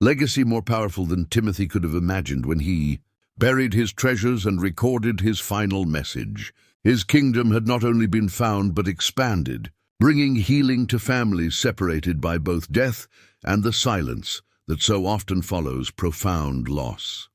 legacy more powerful than Timothy could have imagined when he buried his treasures and recorded his final message. His kingdom had not only been found but expanded, bringing healing to families separated by both death and the silence that so often follows profound loss.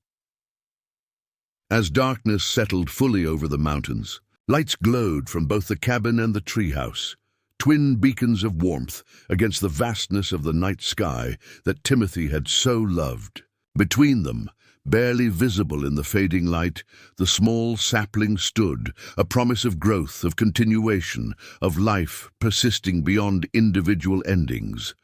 As darkness settled fully over the mountains, lights glowed from both the cabin and the treehouse, twin beacons of warmth against the vastness of the night sky that Timothy had so loved. Between them, barely visible in the fading light, the small sapling stood, a promise of growth, of continuation, of life persisting beyond individual endings.